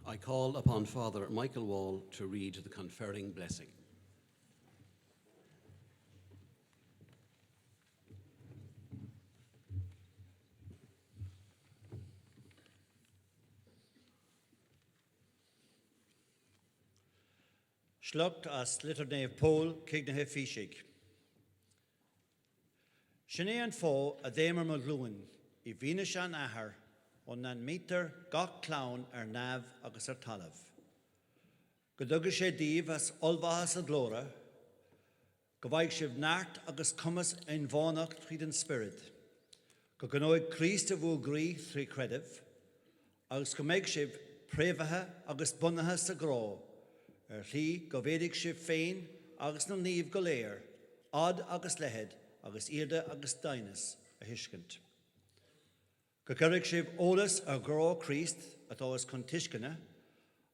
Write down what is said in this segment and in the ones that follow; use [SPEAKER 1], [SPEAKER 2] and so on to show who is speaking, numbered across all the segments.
[SPEAKER 1] I call upon Father Michael Wall to read the conferring blessing.
[SPEAKER 2] Slucht as liturne Paul Kignahe Fishig. Shane and fo a damer magluin, I Venushan ahar, on nan meter gach clown nav agus talav. Goduga she div as olvahas a glora, govaig shiv nart agus cumas in vonach trid spirit. Goganoig Christ of gri three crediv, agus gomeg shiv prevaha agus bunaha sa gro. Llí go bhéidig sibh féin agus na níomh go léir, ad agus lehead agus irde agus dainas a hiiscint. Go gurigh sibh ólas ar grá Christ atá is chun tuiscine,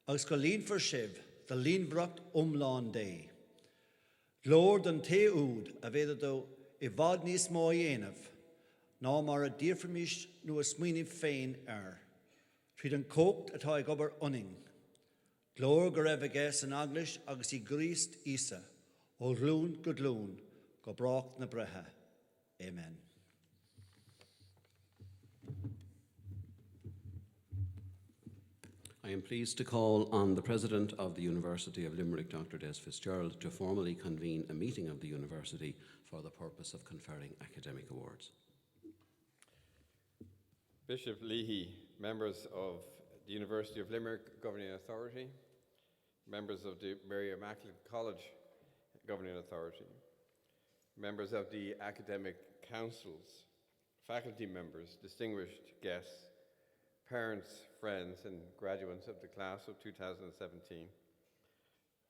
[SPEAKER 2] agus go líon for sibh the líonbhreacht umlán dé. Glór don té úd a bhéidir dó I bhad níos mó dhéanamh, ná mar a díorfamis nó a smaoinemh féin tríd an cócht atá ag obair uning. Glór go raibh aige san English agus I Gríst Isa, ó glún go glún, go brach na brethe. Amen.
[SPEAKER 1] I am pleased to call on the President of the University of Limerick, Dr. Des Fitzgerald, to formally convene a meeting of the University for the purpose of conferring academic awards.
[SPEAKER 3] Bishop Leahy, members of the University of Limerick Governing Authority, members of the Mary Immaculate College Governing Authority, members of the academic councils, faculty members, distinguished guests, parents, friends and graduates of the class of 2017.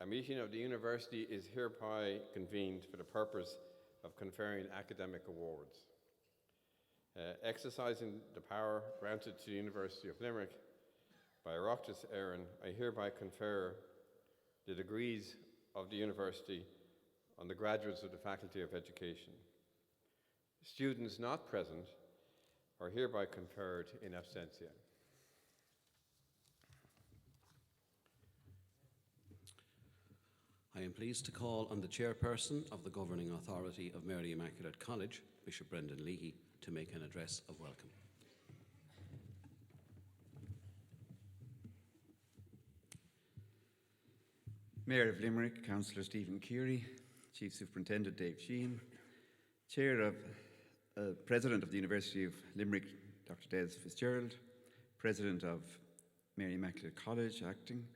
[SPEAKER 3] A meeting of the university is hereby convened for the purpose of conferring academic awards. Exercising the power granted to the University of Limerick by Oireachtas Éireann, I hereby confer the degrees of the university on the graduates of the Faculty of Education. Students not present are hereby conferred in absentia.
[SPEAKER 1] I am pleased to call on the chairperson of the Governing Authority of Mary Immaculate College, Bishop Brendan Leahy, to make an address of welcome.
[SPEAKER 4] Mayor of Limerick, Councillor Stephen Keary, Chief Superintendent Dave Sheehan, President of the University of Limerick, Dr. Des Fitzgerald, President of Mary Immaculate College, acting,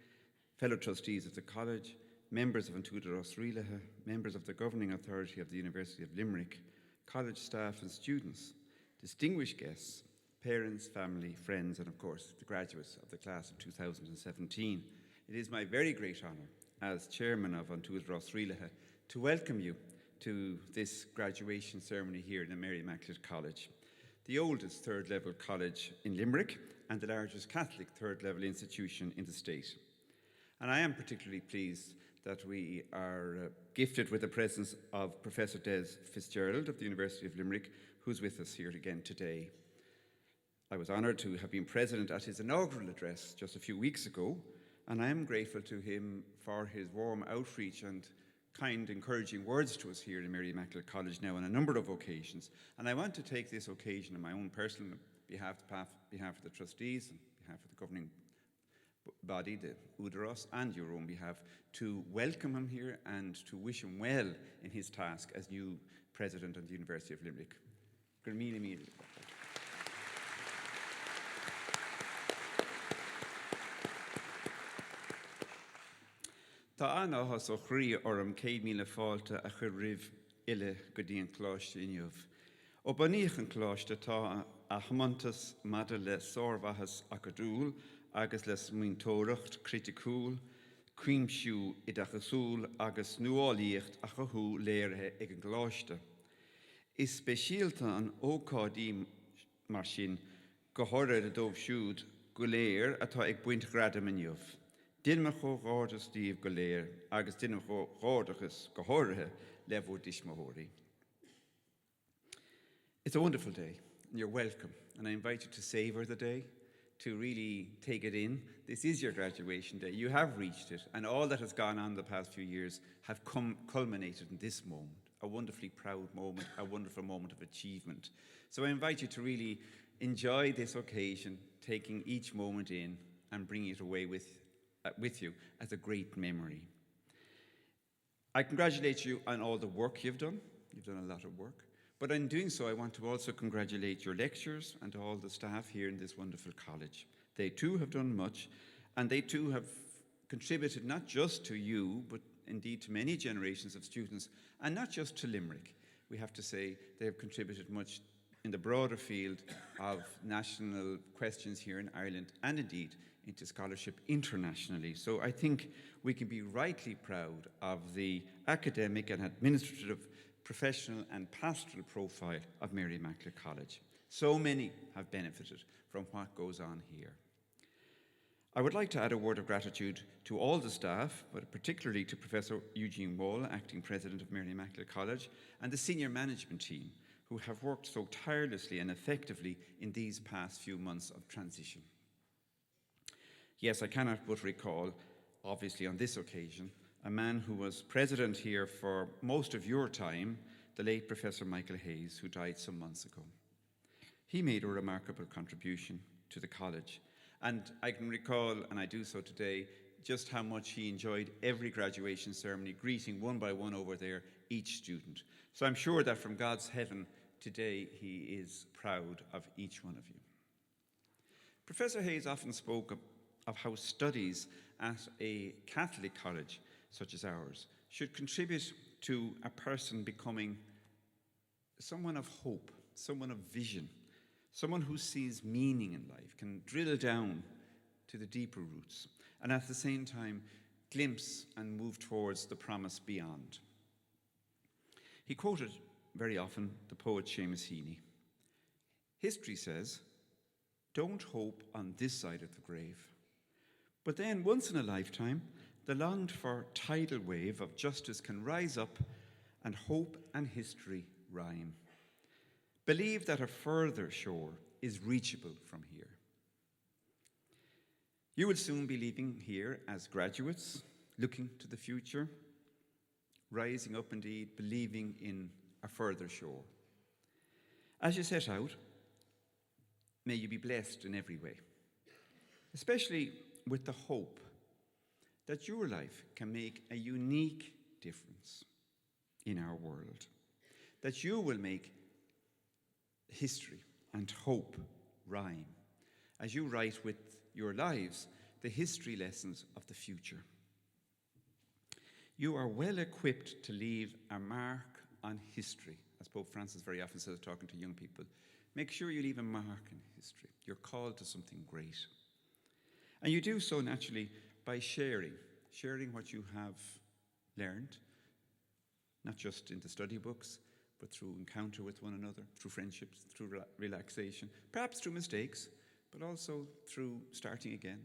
[SPEAKER 4] fellow trustees of the college, members of An Tuaithe Ros Rialaithe, members of the Governing Authority of the University of Limerick, college staff and students, distinguished guests, parents, family, friends, and of course the graduates of the class of 2017. It is my very great honour as chairman of An Tuaithe Ros Rialaithe to welcome you to this graduation ceremony here in the Mary Immaculate College, the oldest third level college in Limerick and the largest Catholic third level institution in the state. And I am particularly pleased that we are gifted with the presence of Professor Des Fitzgerald of the University of Limerick, who's with us here again today. I was honoured to have been present at his inaugural address just a few weeks ago, and I am grateful to him for his warm outreach and kind, encouraging words to us here in Mary Immaculate College now on a number of occasions. And I want to take this occasion on my own personal behalf of the trustees, on behalf of the governing body, the Udaros, and your own behalf, to welcome him here and to wish him well in his task as new President of the University of Limerick. Tá anachas ó chrí orm 100,000 fáilte a chur rih ile go dtíon cláiste inniuh. Ó baníoch an cláiste tá a chamantas mada le sórbhachas a go dúil agus le smaointóireacht criticúil, cuimsiú idachasúil agus nuálaíocht a chothú léirithe ag an gláiste. Is speisialta an ócádaí mar sin go háirithe a dómh siúd go léir atá ag buint gradam inniuh. Dinme cho gádas díobh go léir agus dinme cho gádachas go háirithe le bhór dismóthóirí. It's a wonderful day and you're welcome, and I invite you to savour the day, to really take it in. This is your graduation day. You have reached it, and all that has gone on the past few years have culminated in this moment, a wonderfully proud moment, a wonderful moment of achievement. So I invite you to really enjoy this occasion, taking each moment in and bringing it away with you as a great memory. I congratulate you on all the work you've done. You've done a lot of work. But in doing so, I want to also congratulate your lecturers and all the staff here in this wonderful college. They too have done much, and they too have contributed not just to you, but indeed to many generations of students, and not just to Limerick. We have to say they have contributed much in the broader field of national questions here in Ireland, and indeed into scholarship internationally. So I think we can be rightly proud of the academic and administrative, professional and pastoral profile of Mary Immaculate College. So many have benefited from what goes on here. I would like to add a word of gratitude to all the staff, but particularly to Professor Eugene Wall, Acting President of Mary Immaculate College, and the senior management team, who have worked so tirelessly and effectively in these past few months of transition. Yes, I cannot but recall, obviously on this occasion, a man who was president here for most of your time, the late Professor Michael Hayes, who died some months ago. He made a remarkable contribution to the college, and I can recall, and I do so today, just how much he enjoyed every graduation ceremony, greeting one by one over there each student. So I'm sure that from God's heaven today he is proud of each one of you. Professor Hayes often spoke of how studies at a Catholic college such as ours should contribute to a person becoming someone of hope, someone of vision, someone who sees meaning in life, can drill down to the deeper roots, and at the same time glimpse and move towards the promise beyond. He quoted very often the poet Seamus Heaney. History says, "Don't hope on this side of the grave." But then, once in a lifetime, the longed-for tidal wave of justice can rise up, and hope and history rhyme. Believe that a further shore is reachable from here. You will soon be leaving here as graduates, looking to the future, rising up indeed, believing in a further shore. As you set out, may you be blessed in every way, especially with the hope that your life can make a unique difference in our world, that you will make history and hope rhyme as you write with your lives the history lessons of the future. You are well equipped to leave a mark on history, as Pope Francis very often says, talking to young people. Make sure you leave a mark in history. You're called to something great. And you do so naturally by sharing what you have learned, not just in the study books, but through encounter with one another, through friendships, through relaxation, perhaps through mistakes, but also through starting again,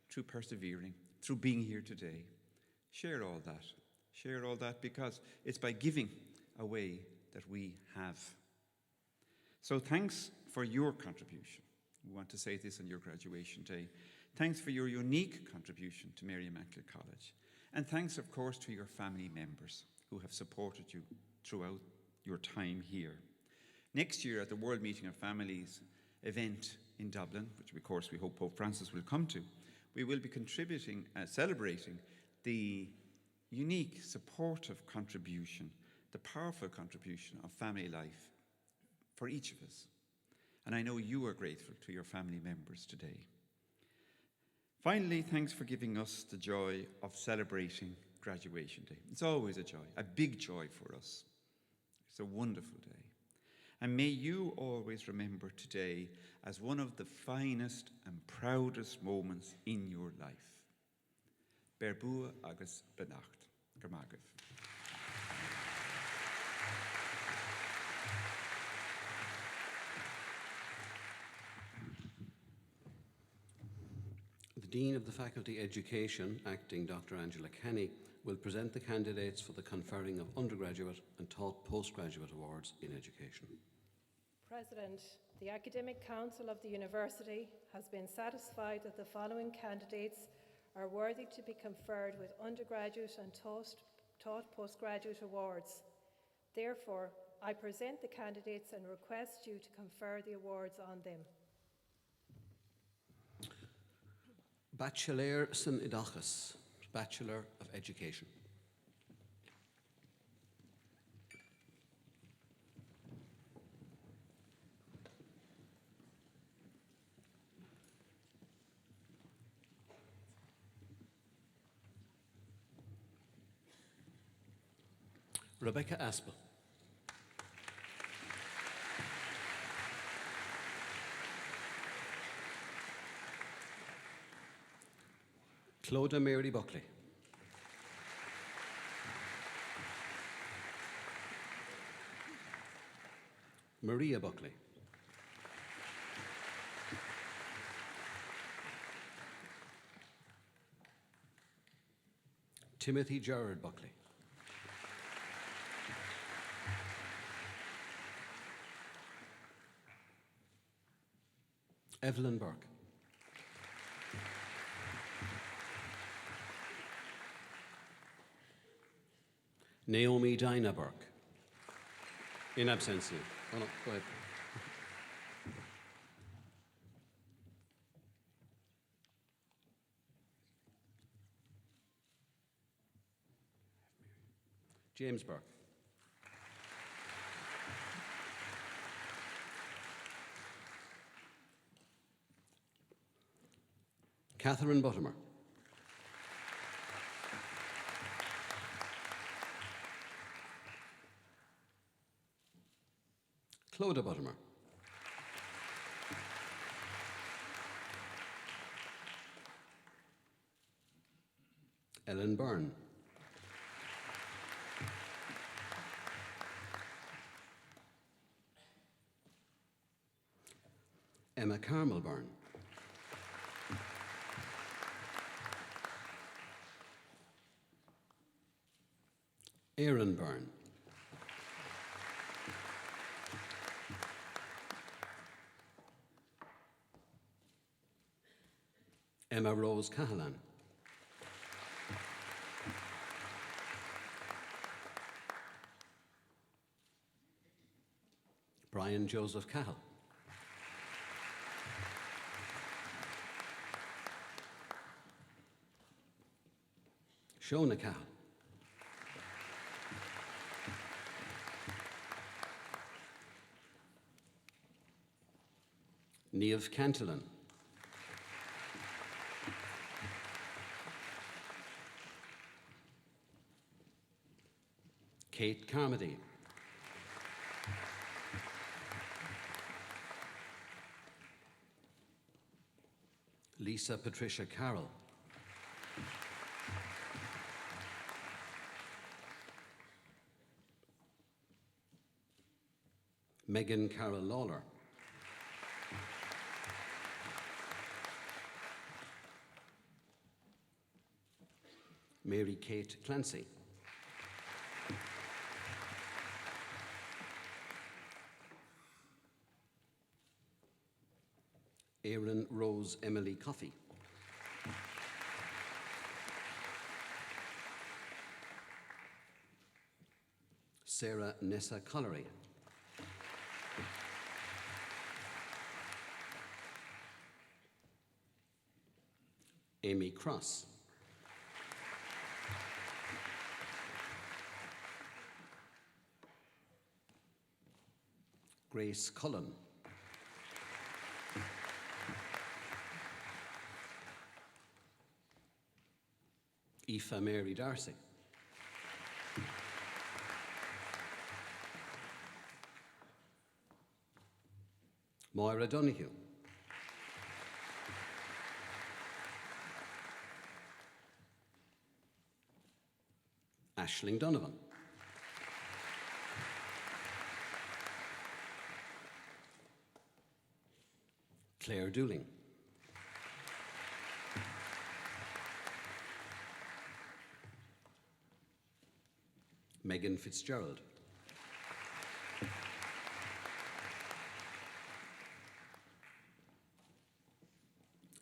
[SPEAKER 4] through persevering, through being here today. Share all that. Share all that, because it's by giving away that we have. So thanks for your contribution. We want to say this on your graduation day. Thanks for your unique contribution to Mary Immaculate College. And thanks, of course, to your family members who have supported you throughout your time here. Next year at the World Meeting of Families event in Dublin, which of course we hope Pope Francis will come to, we will be celebrating the unique, supportive contribution, the powerful contribution of family life for each of us. And I know you are grateful to your family members today. Finally, thanks for giving us the joy of celebrating graduation day. It's always a joy, a big joy for us. It's a wonderful day. And may you always remember today as one of the finest and proudest moments in your life. Berbua agus benacht. Gamagav.
[SPEAKER 1] The Dean of the Faculty Education, Acting Dr. Angela Kenny, will present the candidates for the conferring of undergraduate and postgraduate awards in education.
[SPEAKER 5] President, The Academic Council of the University has been satisfied that the following candidates are worthy to be conferred with undergraduate and taught postgraduate awards. Therefore, I present the candidates and request you to confer the awards on them.
[SPEAKER 1] Bachelor san Idachas, Bachelor of Education. Rebecca Aspel. Clodagh Mary Buckley. Maria Buckley. Timothy Gerard Buckley. Evelyn Burke. Naomi Dinah Burke. In absentia. Oh no, go ahead. James Burke. Catherine Buttimer. Clodagh Buttimer. Ellen Byrne. Emma Carmel Byrne. Aaron Byrne. Emma Rose Cahalan. Brian Joseph Cahill. Shona Cahill. Niamh Cantillon. Kate Carmody. Lisa Patricia Carroll. Megan Carroll Lawler. Mary Kate Clancy. Erin Rose Emily Coffey. Sarah Nessa Collery. Amy Cross. Grace Cullen. Aoife Mary Darcy. Moira Donoghue. Aisling Donovan. Claire Dooling. Megan Fitzgerald.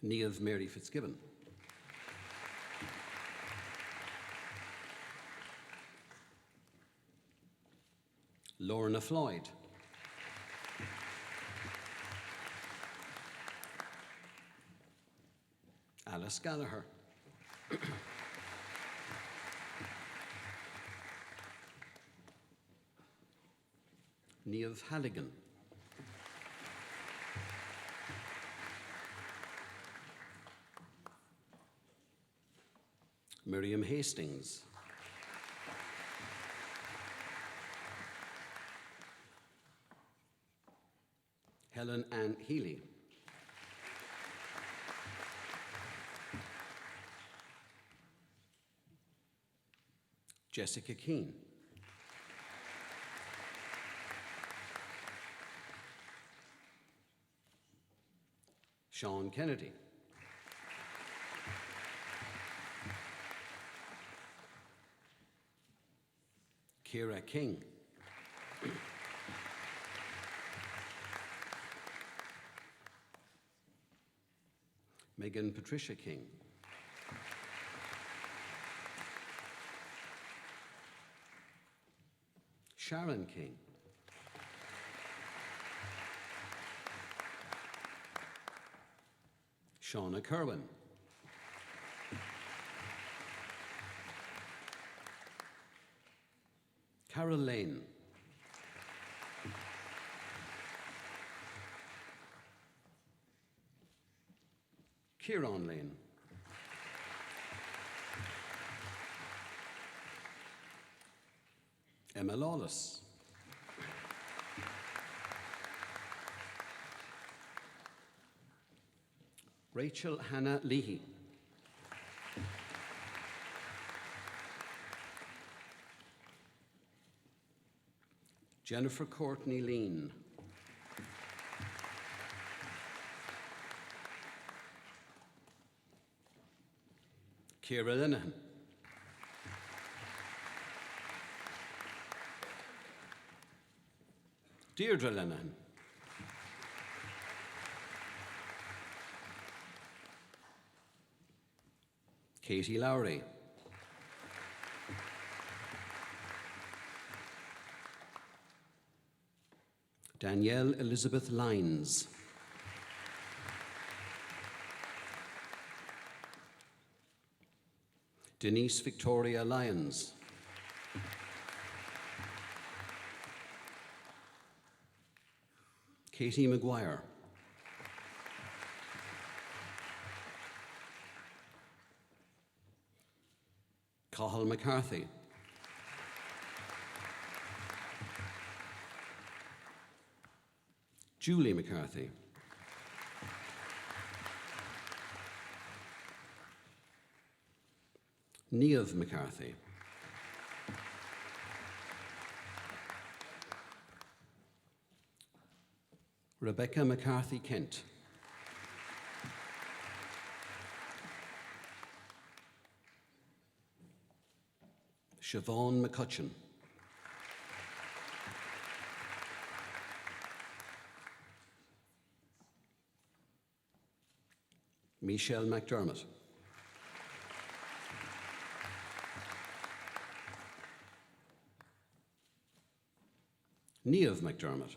[SPEAKER 1] Niamh Mary Fitzgibbon. Lorna Floyd. Alice Gallagher. Niamh Halligan. Miriam Hastings. Helen Ann Healy. Jessica Keane. Sean Kennedy. Ciara King. Megan Patricia King. Sharon King. Shauna Kerwin. Carol Lane. Kieran Lane. Emma Lawless. Rachel Hannah Leahy. Jennifer Courtney Lean. Ciara Linehan. Deirdre Linehan. Katie Lowry. Danielle Elizabeth Lines. Denise Victoria Lyons. Katie Maguire. Cathal McCarthy. Julie McCarthy. Niamh McCarthy. Rebecca McCarthy Kent. Siobhan McCutcheon. Michelle McDermott. Niamh McDermott.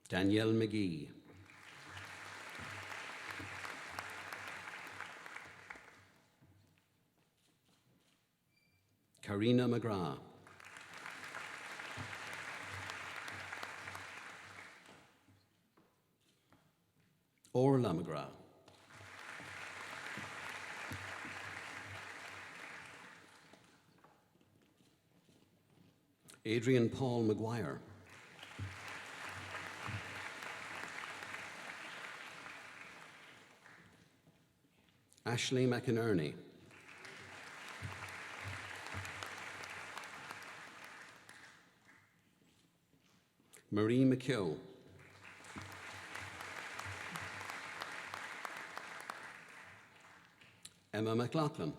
[SPEAKER 1] Danielle McGee. Karina McGrath. Orla McGrath. Adrian Paul Maguire. Ashley McInerney. Marie McKeough. Emma McLaughlin.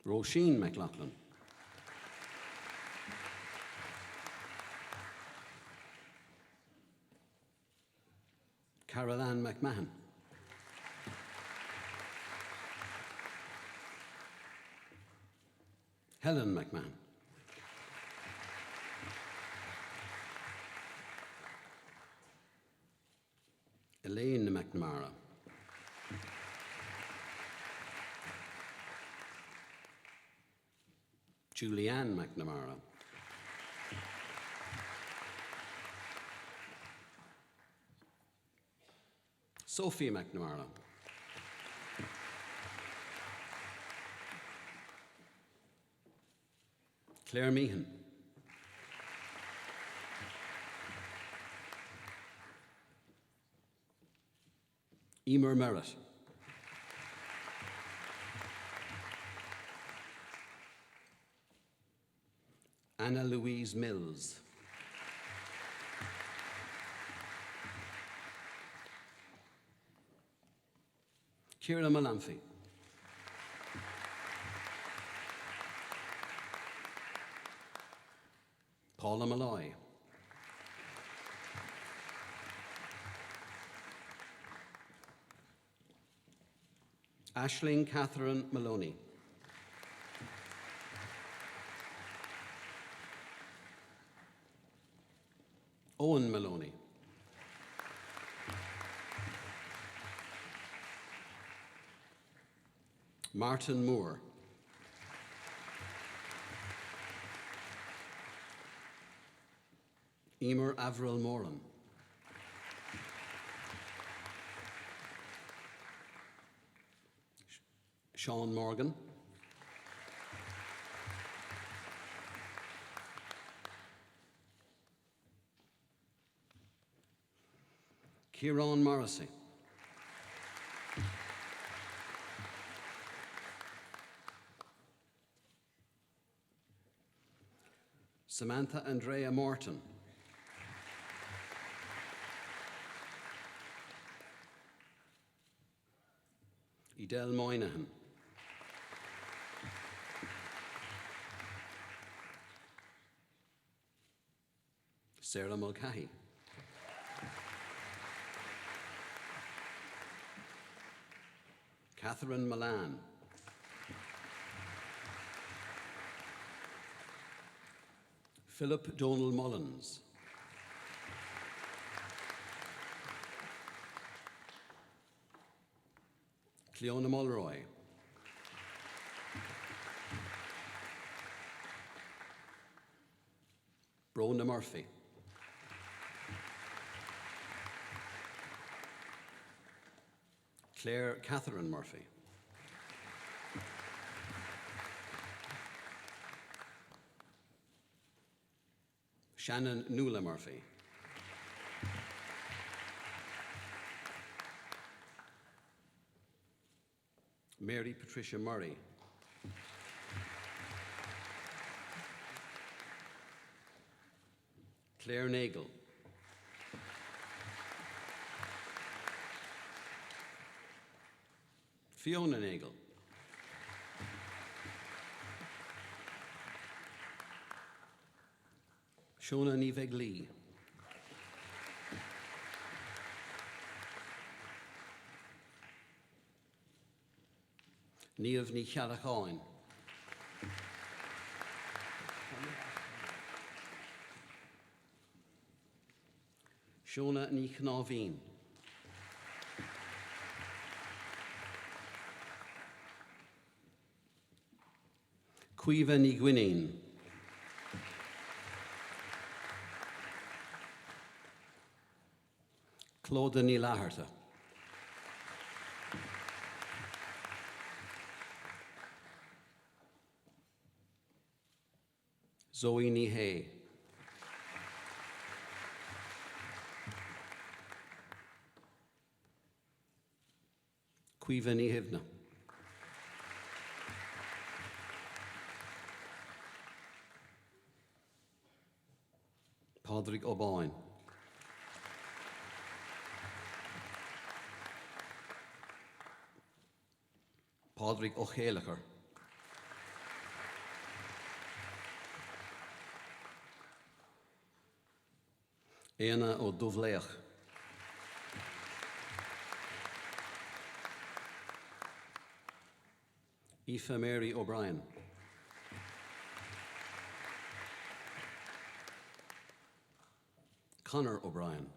[SPEAKER 1] Roisin McLaughlin. Carol Ann McMahon. Helen McMahon. Elaine McNamara. Julianne McNamara. Sophie McNamara. Claire Meehan. Emer Merritt. Anna Louise Mills. Ciara Malamphy. Paula Malloy. Aisling Catherine Maloney. Owen Maloney. Martin Moore. Emer Avril Moran. Sean Morgan. Kieran Morrissey. Samantha Andrea Morton. Edel Moynihan. Sarah Mulcahy. Catherine Milan. Philip Donald Mullins. Cleona Mulroy. Brona Murphy. Claire Catherine Murphy. Shannon Nuala Murphy. Mary Patricia Murray. Claire Nagel. Fiona Nagel. Shona Niveg Lee. Níomh ní Chealacháin. Shona ní Cnávín. Cuiva ní Gwinneen. Clóda ní Laharta. Zoe ní Hay. Cuiva ní Hivna. Padraig O'Báin. Padraig O'Chéalacher. Éana ó Dubhléach. Aoife Mary O'Brien. Conor O'Brien.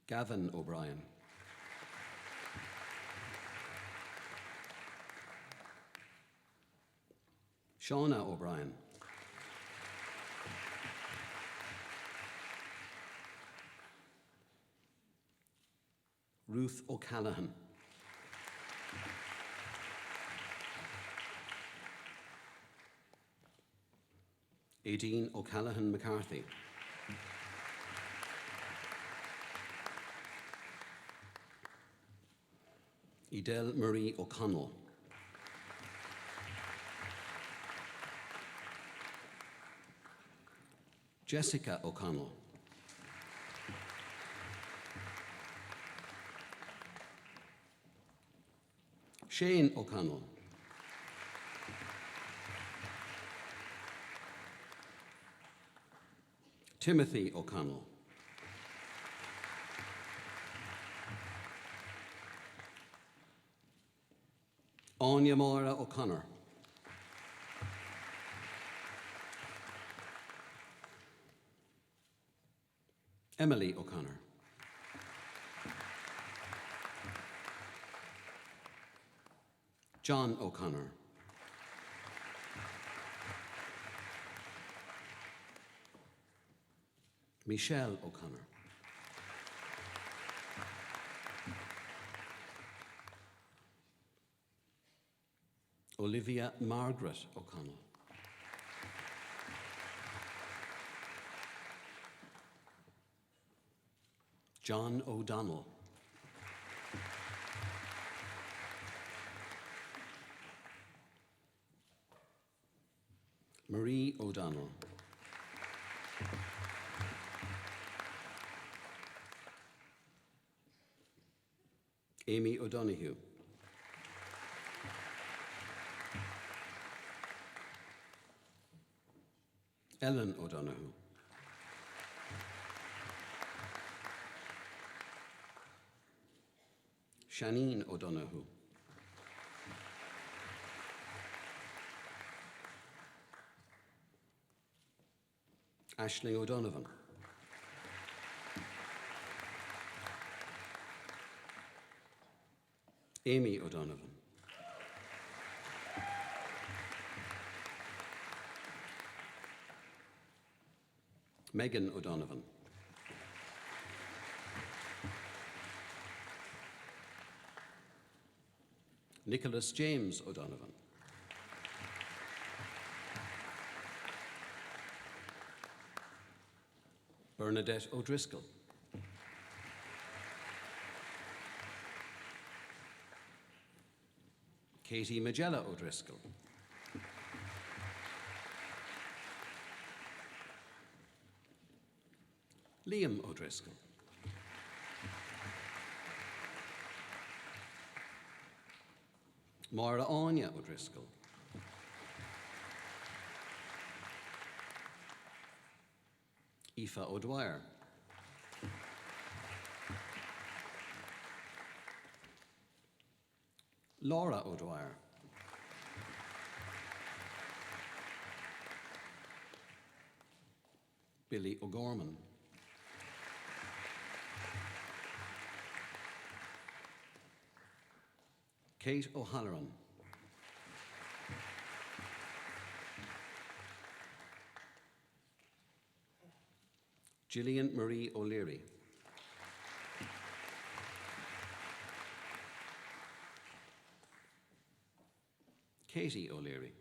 [SPEAKER 1] Gavin O'Brien. Shauna O'Brien. Ruth O'Callaghan. Aideen O'Callaghan McCarthy. Edel Marie O'Connell. Jessica O'Connell. Shane O'Connell. Timothy O'Connell. Anya Mora O'Connor. Emily O'Connor. John O'Connor. Michelle O'Connor. Olivia Margaret O'Connell. John O'Donnell. Marie O'Donnell. Amy O'Donoghue. Ellen O'Donoghue. Shanine O'Donoghue. Aisling O'Donovan. Amy O'Donovan. Megan O'Donovan. Nicholas James O'Donovan. Bernadette O'Driscoll. Katie Magella O'Driscoll. Liam O'Driscoll. Maura Anya O'Driscoll. Aoife O'Dwyer. Laura O'Dwyer. Billy O'Gorman. Kate O'Halloran. Gillian Marie O'Leary. Katie O'Leary.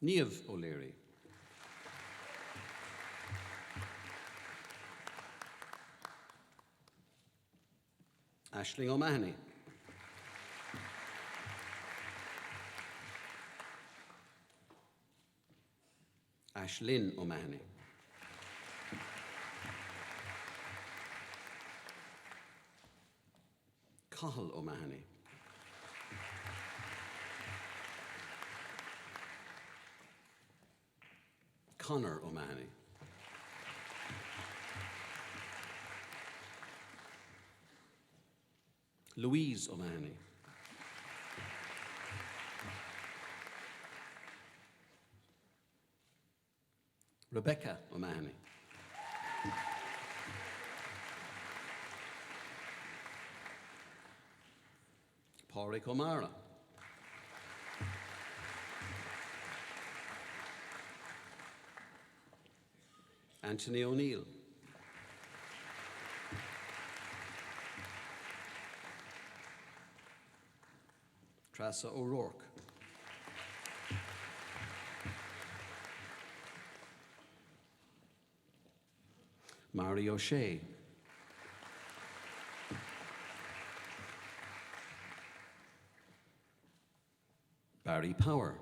[SPEAKER 1] Niamh O'Leary. Aisling O'Mahony. Aislinn O'Mahony. Cathal O'Mahony. Conor O'Mahony. Louise O'Mahony. Rebecca O'Mahony. Pádraig O'Mara. Anthony O'Neill. Trasa O'Rourke. Mary O'Shea. Barry Power.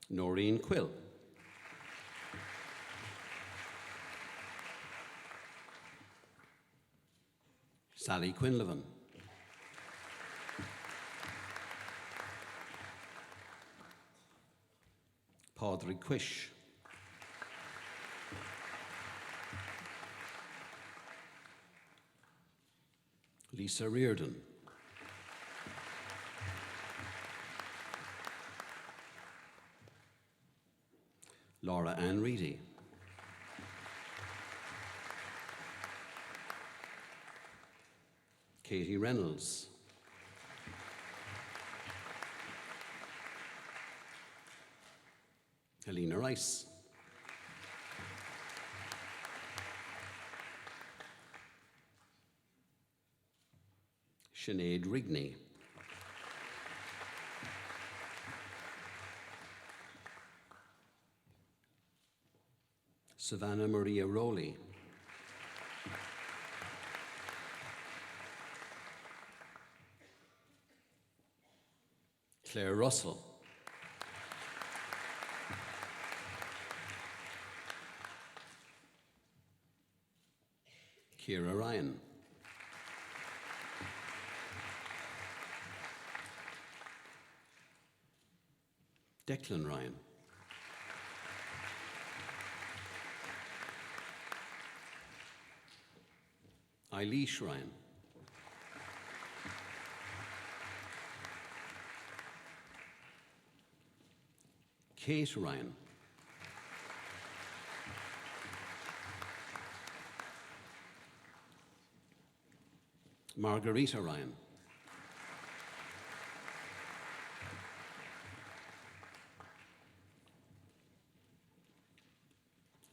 [SPEAKER 1] Noreen Quill. Sally Quinlivan. Pádraig Quish. Lisa Reardon. Laura Ann Reedy. Katie Reynolds. Helena Rice. Sinead Rigney. Savannah Maria Rowley. Claire Russell. Ciara Ryan. Declan Ryan. Eilish Ryan. Kate Ryan. Margarita Ryan.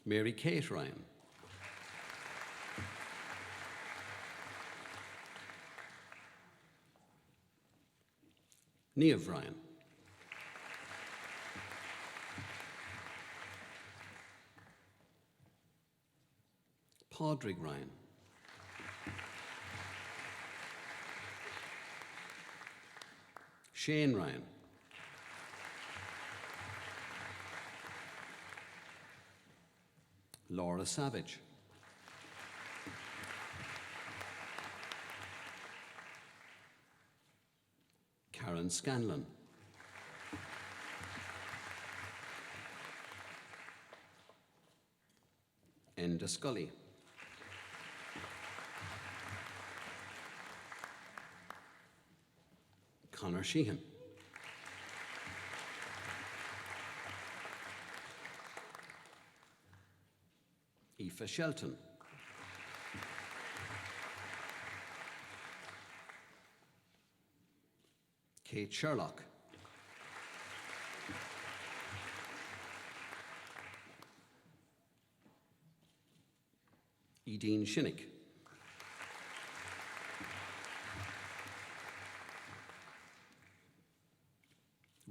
[SPEAKER 1] Mary Kate Ryan. Niamh Ryan. Pádraig Ryan. Shane Ryan. Laura Savage. Karen Scanlon. Enda Scully. Conor Sheehan. Aoife Shelton. Kate Sherlock. Edine Shinnick.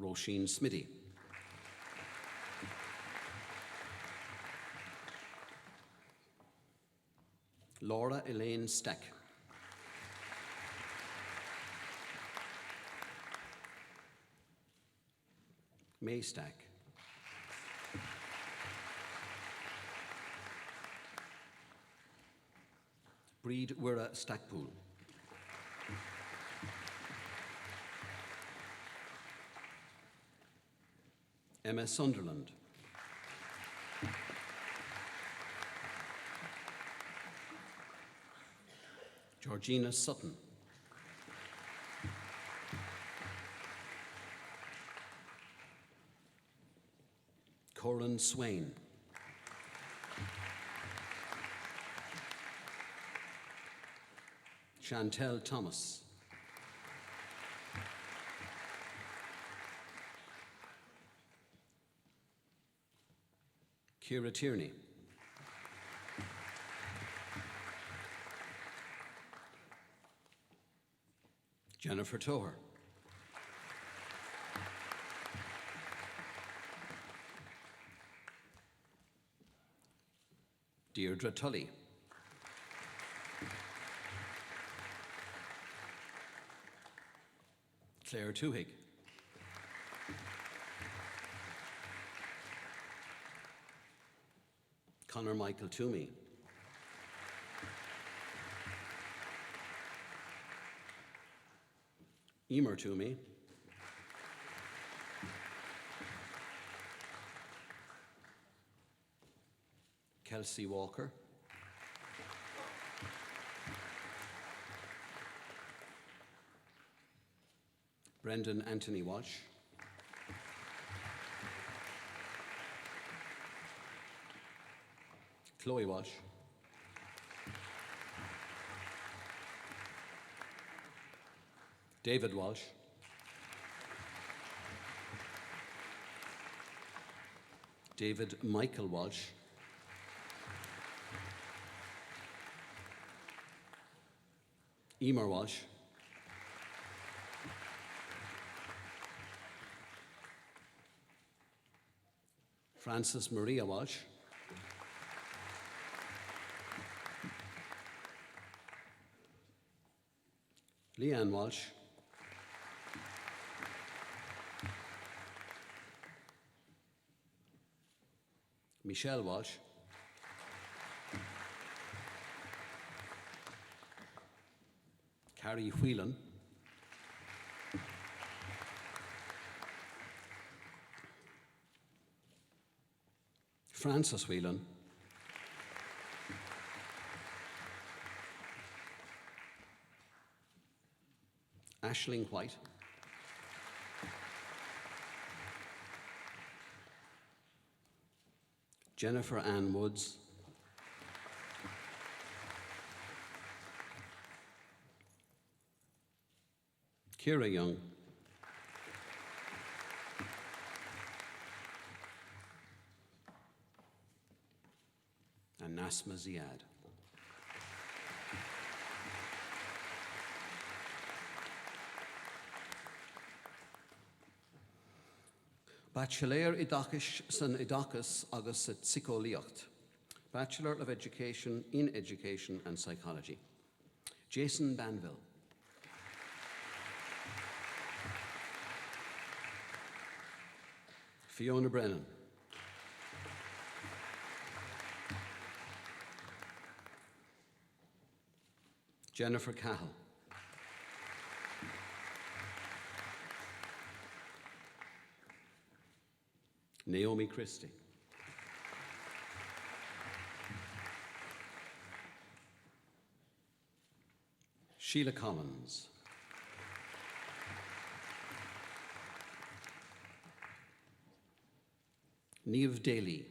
[SPEAKER 1] Roisin Smitty. Laura Elaine Stack. May Stack. Breed Wirra Stackpool. Emma Sunderland. Georgina Sutton. Corin Swain. Chantel Thomas. Ciara Tierney. Jennifer Toher. Deirdre Tully. Claire Tuhig. Conor Michael Toomey. Emer Toomey. Kelsey Walker. Brendan Anthony Walsh. Chloe Walsh. David Walsh. David Michael Walsh. Emer Walsh. Frances Maria Walsh. Leanne Walsh. Michelle Walsh. Carrie Whelan. Frances Whelan. Aisling White. Jennifer Ann Woods. Ciara Young. And Nasma Ziad. Bachelor Idachis san Idachis agus at Psycholiocht. Bachelor of Education in Education and Psychology. Jason Banville. Fiona Brennan. Jennifer Cahill. Naomi Christie. Sheila Collins. Niamh Daly.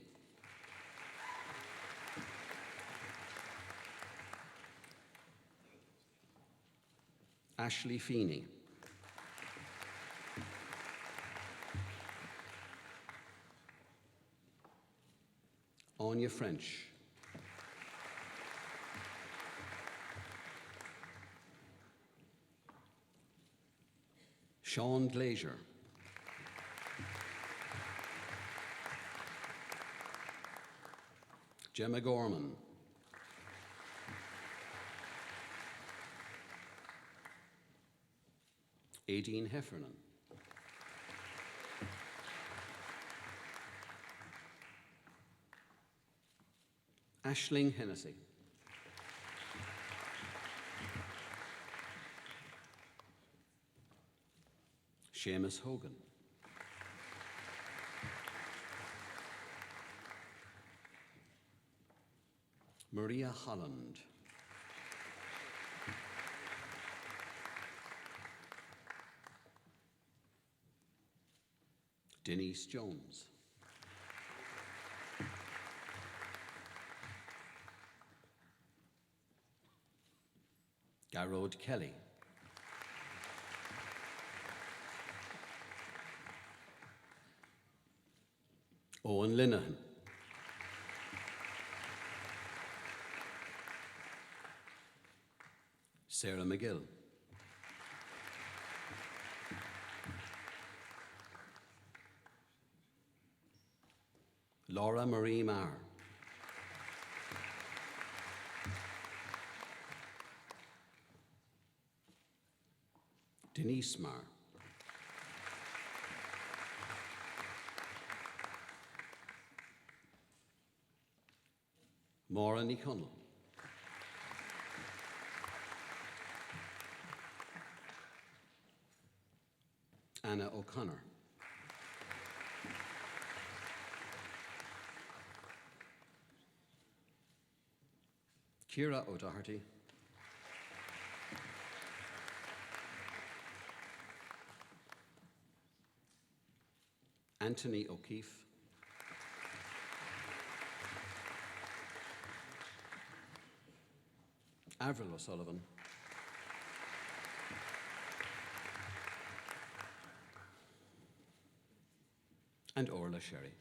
[SPEAKER 1] Ashley Feeney. Anya French. Sean Glazier. Gemma Gorman. Aideen Heffernan. Aisling Hennessy. Seamus Hogan. Maria Holland. Denise Jones. Garrod Kelly. Owen Linehan. Sarah McGill. Laura Marie Marr. Denise Marr. Maura Nichonnell. Anna O'Connor. Ciara O'Doherty. Anthony O'Keefe. Avril O'Sullivan. And Orla Sherry.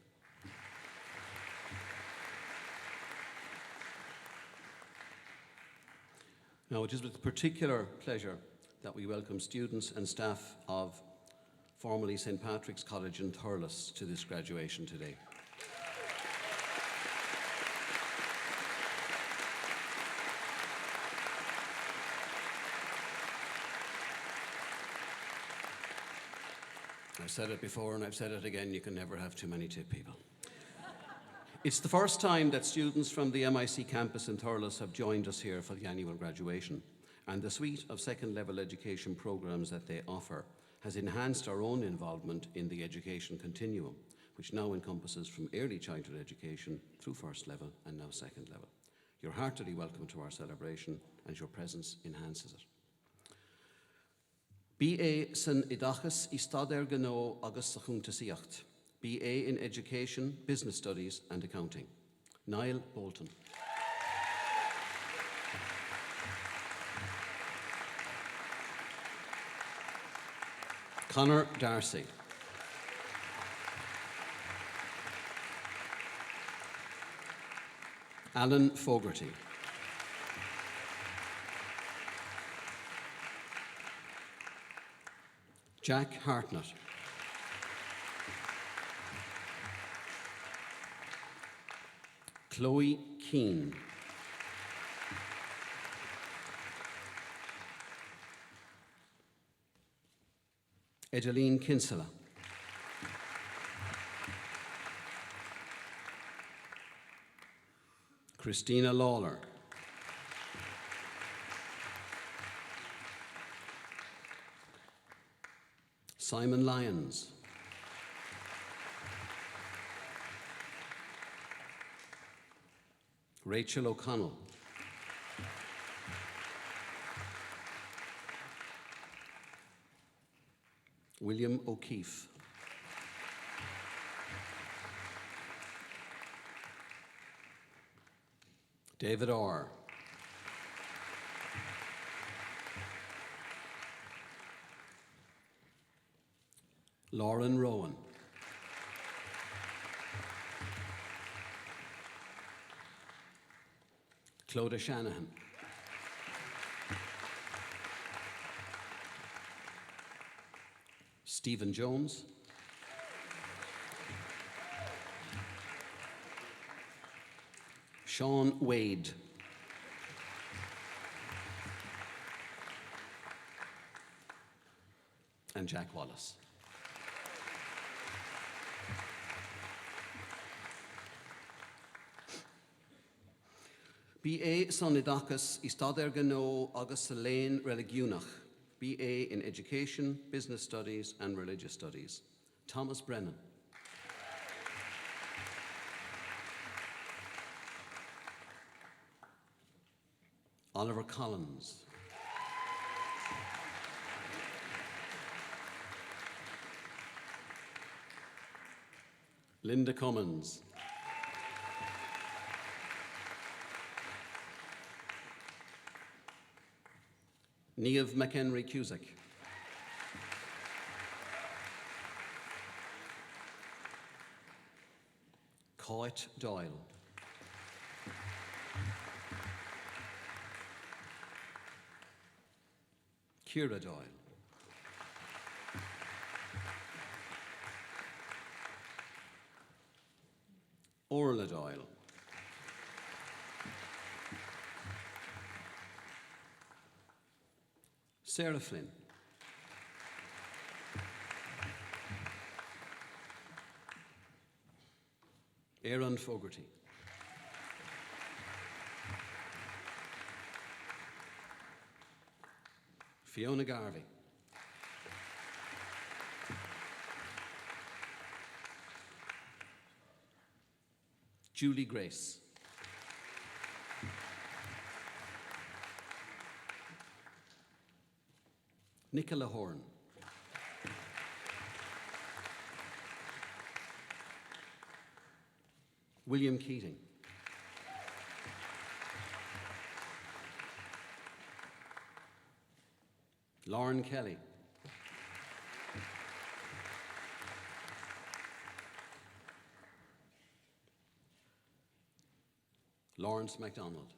[SPEAKER 1] Now, it is with particular pleasure that we welcome students and staff of formerly St. Patrick's College in Thurles to this graduation today. I've said it before and I've said it again, you can never have too many tip people. It's the first time that students from the MIC campus in Thurles have joined us here for the annual graduation, and the suite of second-level education programmes that they offer has enhanced our own involvement in the education continuum, which now encompasses from early childhood education through first level and now second level. You're heartily welcome to our celebration, and your presence enhances it. BA san idachas I stader gno agus sa chuntasíocht. BA in Education, Business Studies and Accounting. Niall Bolton. Conor Darcy. Alan Fogarty. Jack Hartnett. Chloe Keane. Edeline Kinsella. Christina Lawler. Simon Lyons. Rachel O'Connell. William O'Keefe. David Orr. Lauren Rowan. Clodagh Shanahan. Stephen Jones. Sean Wade. And Jack Wallace. Bí é san idachas I stadir gno agus sa léin religiúnach. BA in Education, Business Studies and Religious Studies, Thomas Brennan. Oliver Collins. Linda Cummins. Niamh McHenry Cusack. Coit Doyle. Ciara Doyle. Orla Doyle. Sarah Flynn. Aaron Fogarty. Fiona Garvey. Julie Grace. Nicola Horn. William Keating. Lauren Kelly. Lawrence MacDonald.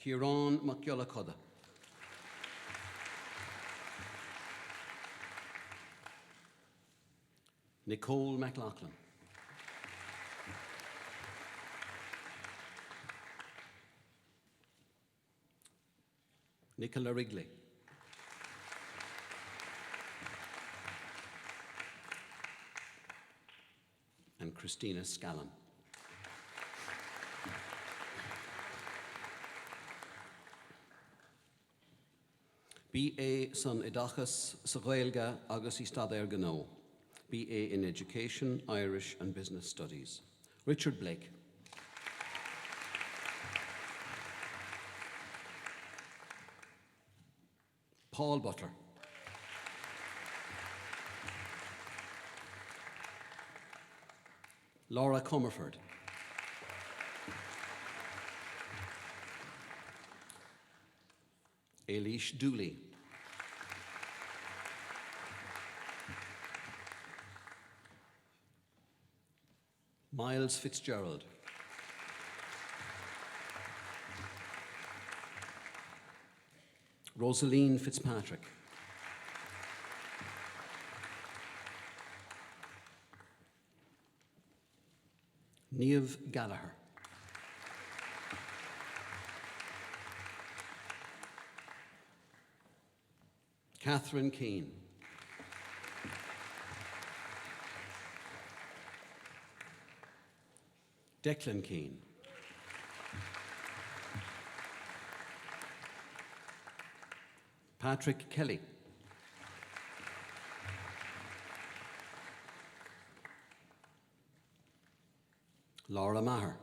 [SPEAKER 1] Ciarán McGullacuda. Nicole McLaughlin. Nicola Wrigley. And Christina Scallon. BA san idachas sa Gaeilge agus I Stadair Gno. BA in Education, Irish and Business Studies. Richard Blake. Paul Butler. Laura Comerford. Eilish Dooley. Miles Fitzgerald. Rosaline Fitzpatrick. Niamh Gallagher. Catherine Keane. Declan Keane. Patrick Kelly. Laura Maher.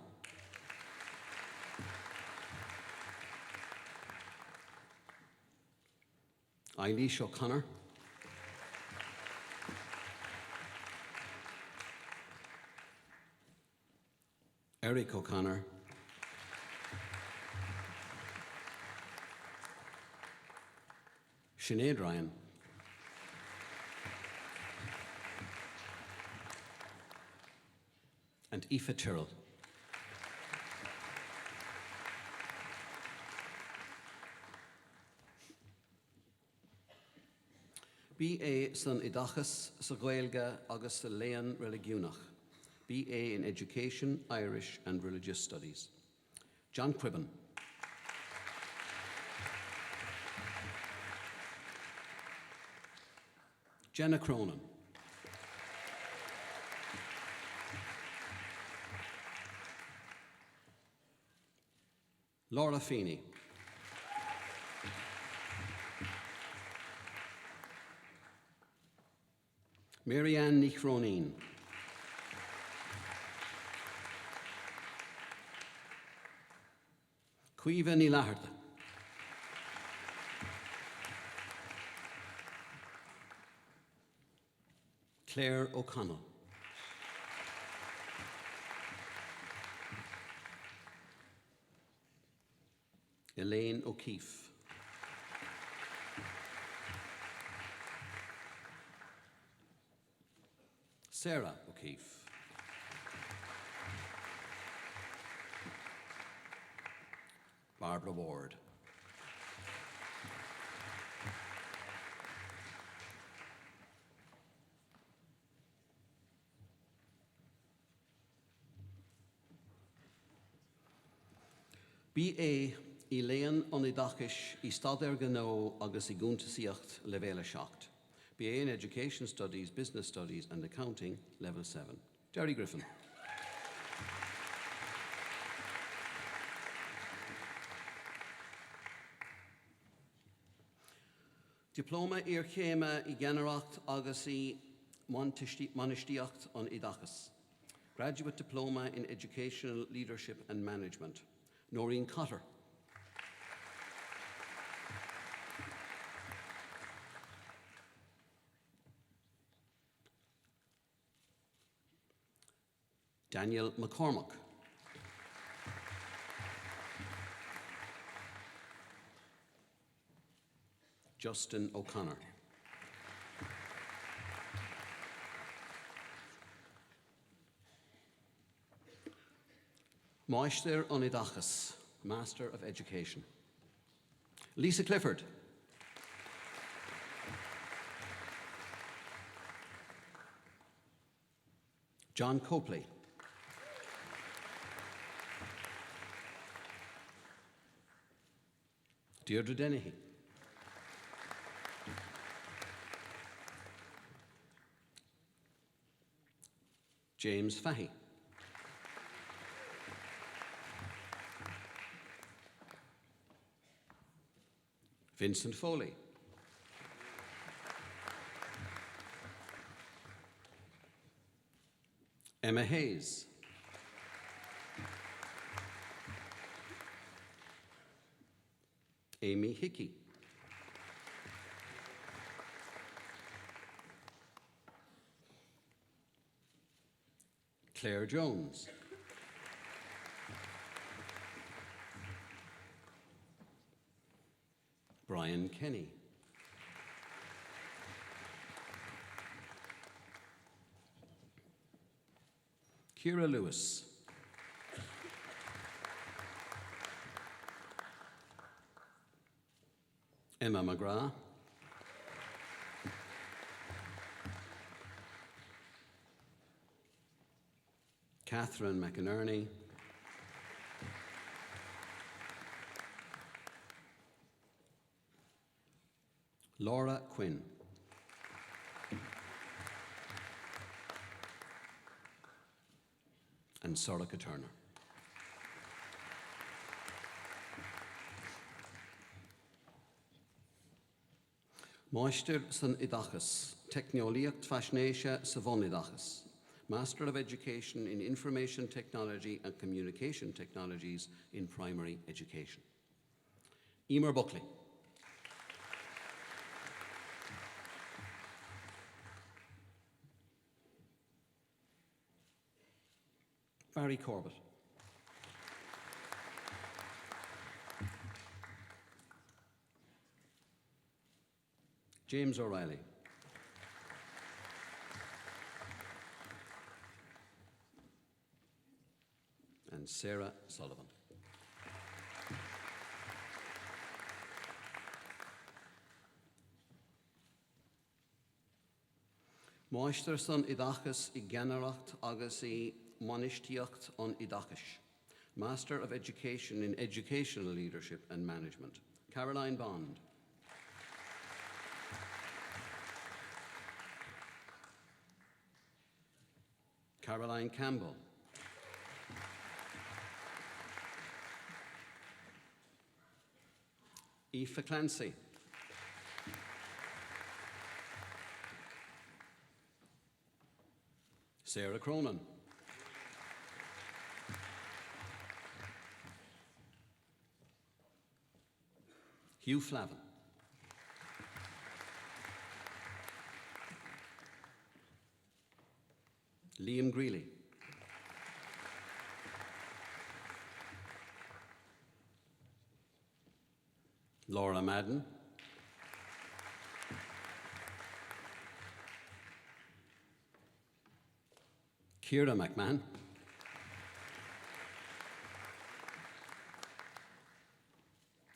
[SPEAKER 1] Eilish O'Connor. Eric O'Connor. Sinead Ryan. And Aoife Tyrrell. BA san idachas sa Gaeilge agus sa Léan Religiúnach. BA in Education, Irish and Religious Studies. John Cribben. Jenna Cronin. Laura Feeney. Mary Ann Nicroneen. Cuiva Ní Laharta. Claire O'Connell. Elaine O'Keefe. Sarah O'Keefe. Barbara Ward. B.A. I léon an I dachis I stadair gno agus I gúntasaíocht levéla seacht. BA in Education Studies, Business Studies and Accounting, Level 7. Jerry Griffin. Diploma i'r chéime I generacht agus I monistíocht an idachas. Graduate Diploma in Educational Leadership and Management. Noreen Cotter. Daniel McCormack. Justin O'Connor. Meister an Idachas, Master of Education. Lisa Clifford. John Copley. Deirdre Dennehy. James Fahey. Vincent Foley. Emma Hayes. Amy Hickey. Claire Jones. Brian Kenny. Ciara Lewis. Emma McGrath. Catherine McInerney. Laura Quinn. And Soraka Turner. Meister san Idachas, Technoliacht Fashnéise sa von Idachas. Master of Education in Information Technology and Communication Technologies in Primary Education. Emer Buckley. Barry Corbett. James O'Reilly. And Sarah Sullivan. Meister san Idachas I generacht agus I monistíocht an Idachas. Master of Education in Educational Leadership and Management. Caroline Bond. Caroline Campbell. Aoife Clancy. Sarah Cronin. Hugh Flavin. Liam Greeley. Laura Madden. Ciara McMahon.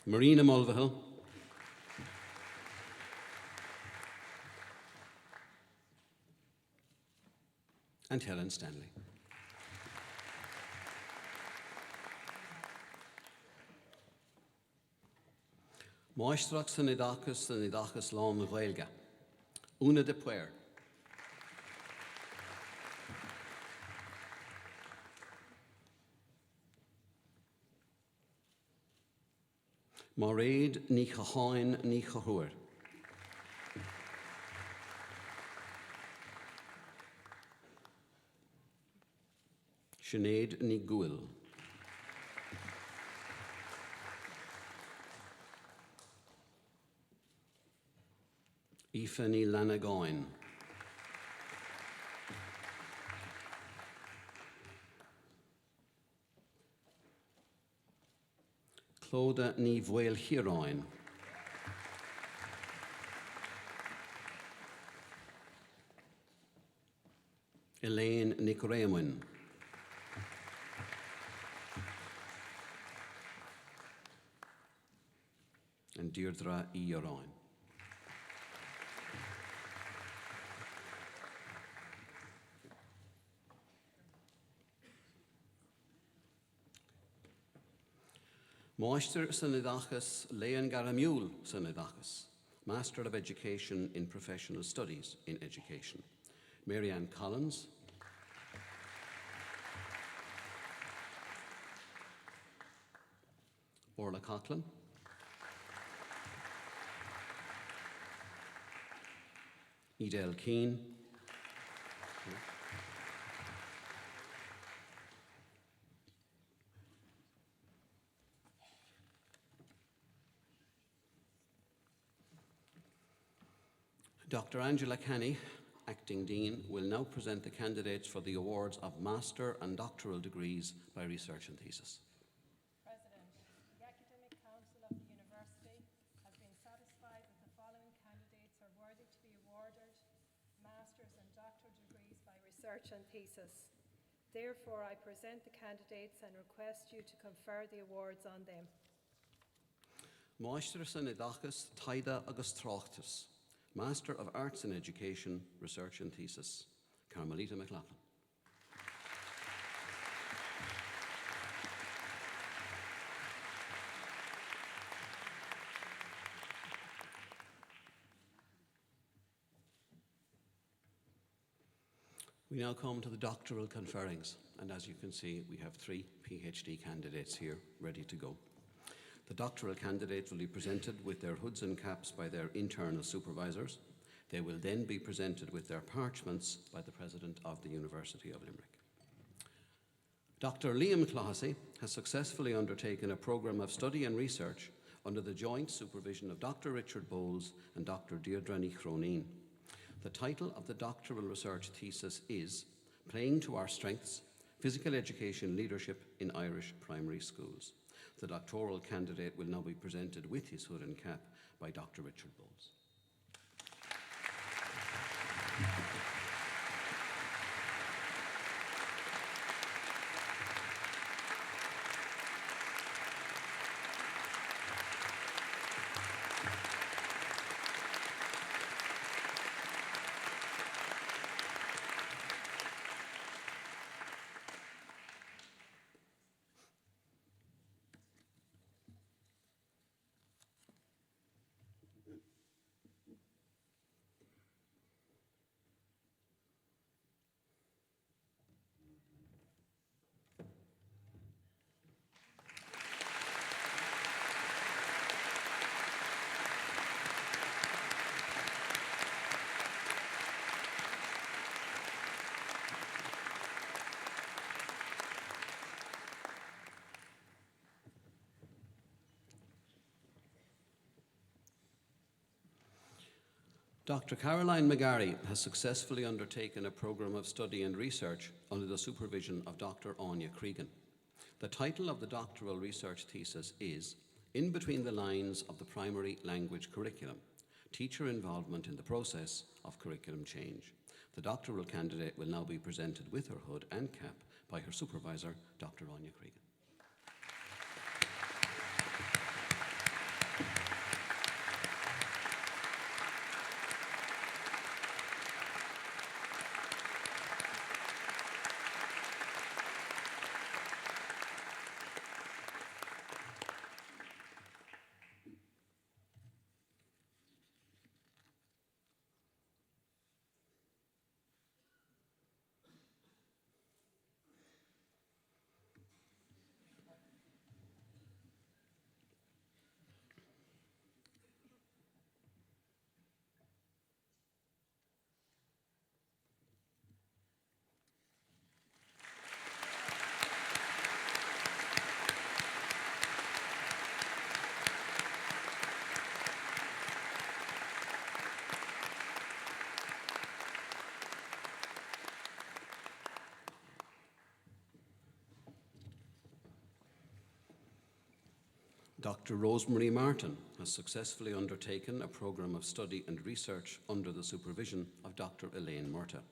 [SPEAKER 1] Marina Mulvihill. And Helen Stanley. Moistrach san idachas lán Ghaeilge. Una de Puer. Moraid ní chaháin ní chahuair. Sinead ní Gúil. Aoife ní Lanagáin. Clóda ní Bhfuil Chiaráin. Elaine ní Coréamhain. And Deirdre í Aráin. Máistear san idachas Léon Garamiúil san idachas, Master of Education in Professional Studies in Education. Marianne Collins. Orla Coughlin. Edel Keane. Dr. Angela Canny, Acting Dean, will now present the candidates for the awards of Master and Doctoral degrees by research and thesis.
[SPEAKER 5] President, the Academic Council of the University has been satisfied that the following candidates are worthy to be awarded Master's and Doctoral degrees by research and thesis. Therefore, I present the candidates and request you to confer the awards on them.
[SPEAKER 1] Máistear san idachas Taida agus Tráchtas, Master of Arts in Education, Research and Thesis, Carmelita McLaughlin. We now come to the doctoral conferrings, and as you can see, we have 3 PhD candidates here ready to go. The doctoral candidates will be presented with their hoods and caps by their internal supervisors. They will then be presented with their parchments by the President of the University of Limerick. Dr. Liam Clohessy has successfully undertaken a programme of study and research under the joint supervision of Dr. Richard Bowles and Dr. Deirdre ní Chróinne. The title of the doctoral research thesis is Playing to Our Strengths, Physical Education Leadership in Irish Primary Schools. The doctoral candidate will now be presented with his hood and cap by Dr. Richard Bowles. Dr. Caroline McGarry has successfully undertaken a programme of study and research under the supervision of Dr. Anya Cregan. The title of the doctoral research thesis is In Between the Lines of the Primary Language Curriculum, Teacher Involvement in the Process of Curriculum Change. The doctoral candidate will now be presented with her hood and cap by her supervisor, Dr. Anya Cregan. Dr. Rosemary Martin has successfully undertaken a programme of study and research under the supervision of Dr. Elaine Murtagh.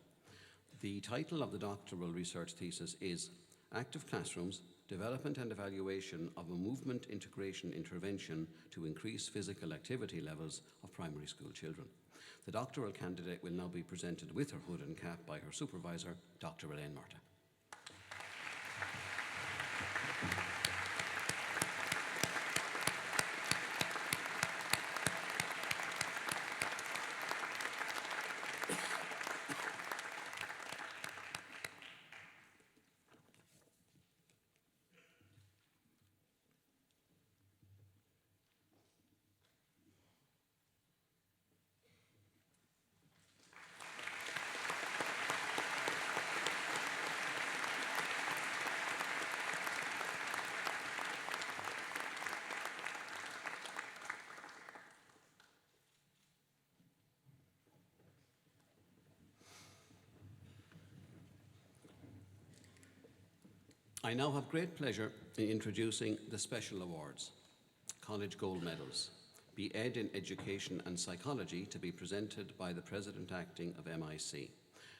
[SPEAKER 1] The title of the doctoral research thesis is Active Classrooms, Development and Evaluation of a Movement Integration Intervention to Increase Physical Activity Levels of Primary School Children. The doctoral candidate will now be presented with her hood and cap by her supervisor, Dr. Elaine Murtagh. I now have great pleasure in introducing the Special Awards, College Gold Medals, B.Ed in Education and Psychology, to be presented by the President Acting of MIC.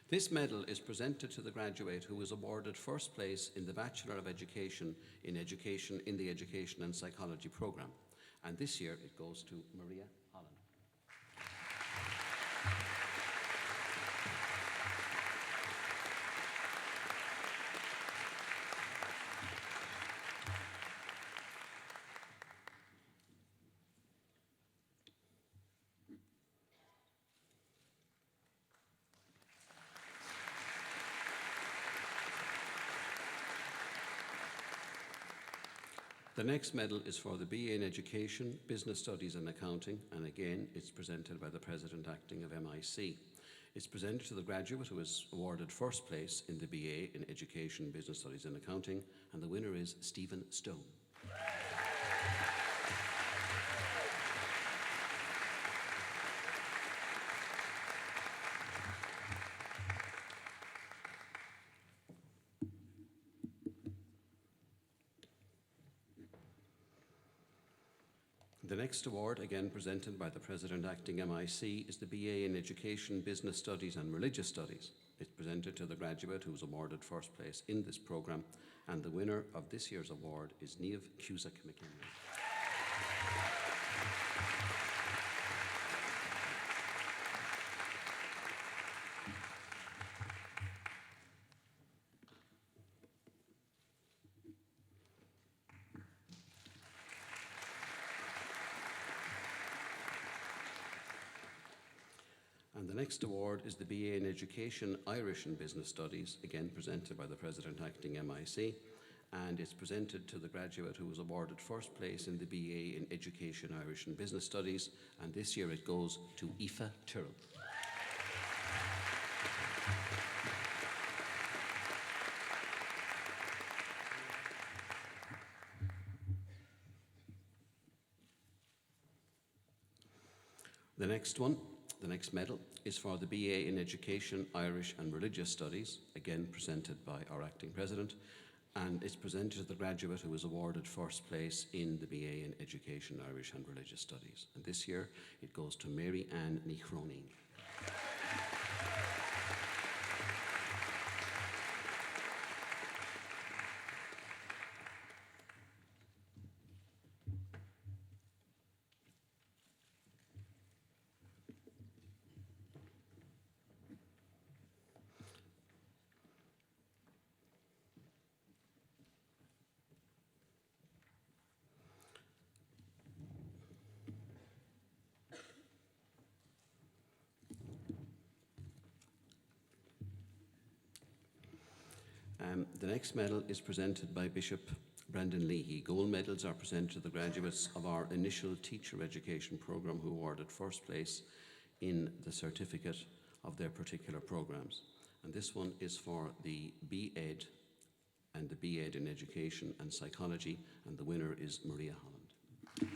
[SPEAKER 1] This medal is presented to the graduate who was awarded first place in the Bachelor of Education in the Education and Psychology programme. And this year it goes to Maria Holland. The next medal is for the BA in Education, Business Studies and Accounting, and again it's presented by the President Acting of MIC. It's presented to the graduate who was awarded first place in the BA in Education, Business Studies and Accounting, and the winner is Stephen Stone. The next award, again presented by the President Acting MIC, is the BA in Education, Business Studies and Religious Studies. It's presented to the graduate who was awarded first place in this programme, and the winner of this year's award is Niamh Cusack McKinley. And the next award is the BA in Education, Irish and Business Studies, again presented by the President Acting MIC, and it's presented to the graduate who was awarded first place in the BA in Education, Irish and Business Studies, and this year it goes to Aoife Tyrrell. The next one, The next medal is for the BA in Education, Irish and Religious Studies, again presented by our acting president, and it's presented to the graduate who was awarded first place in the BA in Education, Irish and Religious Studies. And this year it goes to Mary Ann Nichroni. The next medal is presented by Bishop Brendan Leahy. Gold medals are presented to the graduates of our initial teacher education programme who awarded first place in the certificate of their particular programmes. And this one is for the B.Ed and the B.Ed in Education and Psychology, and the winner is Maria Holland.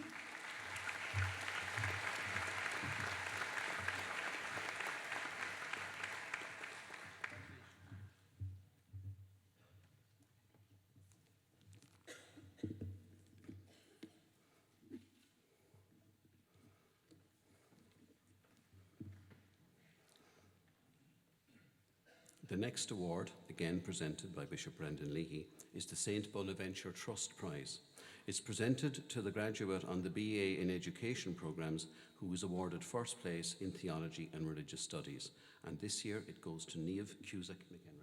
[SPEAKER 1] The next award, again presented by Bishop Brendan Leahy, is the St. Bonaventure Trust Prize. It's presented to the graduate on the BA in Education programmes who was awarded first place in Theology and Religious Studies. And this year it goes to Niamh Cusack McHenry.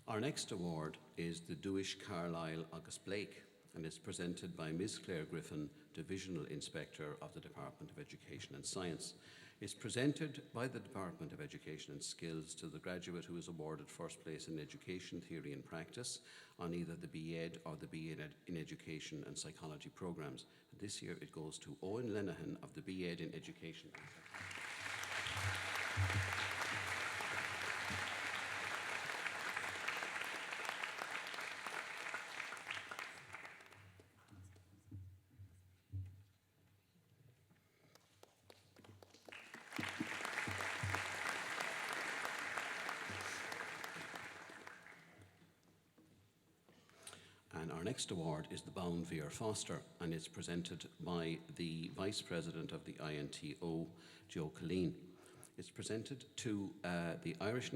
[SPEAKER 1] Our next award is the Duish Carlisle August Blake, and it's presented by Ms. Claire Griffin, Divisional Inspector of the Department of Education and Science. It's presented by the Department of Education and Skills to the graduate who is awarded first place in Education, Theory and Practice on either the B.Ed or the B.Ed in Education and Psychology programmes. This year it goes to Owen Lenihan of the B.Ed in Education and Psychology. And our next award is the Bound Veer Foster, and it's presented by the Vice President of the INTO, Joe Colleen. It's presented to by the Irish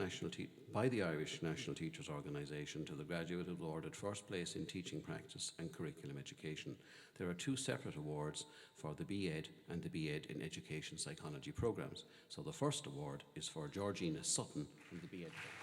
[SPEAKER 1] National Teachers Organisation to the graduate who awarded first place in Teaching Practice and Curriculum Education. There are two separate awards for the B.Ed and the B.Ed in Education Psychology programmes. So the first award is for Georgina Sutton from the B.Ed program.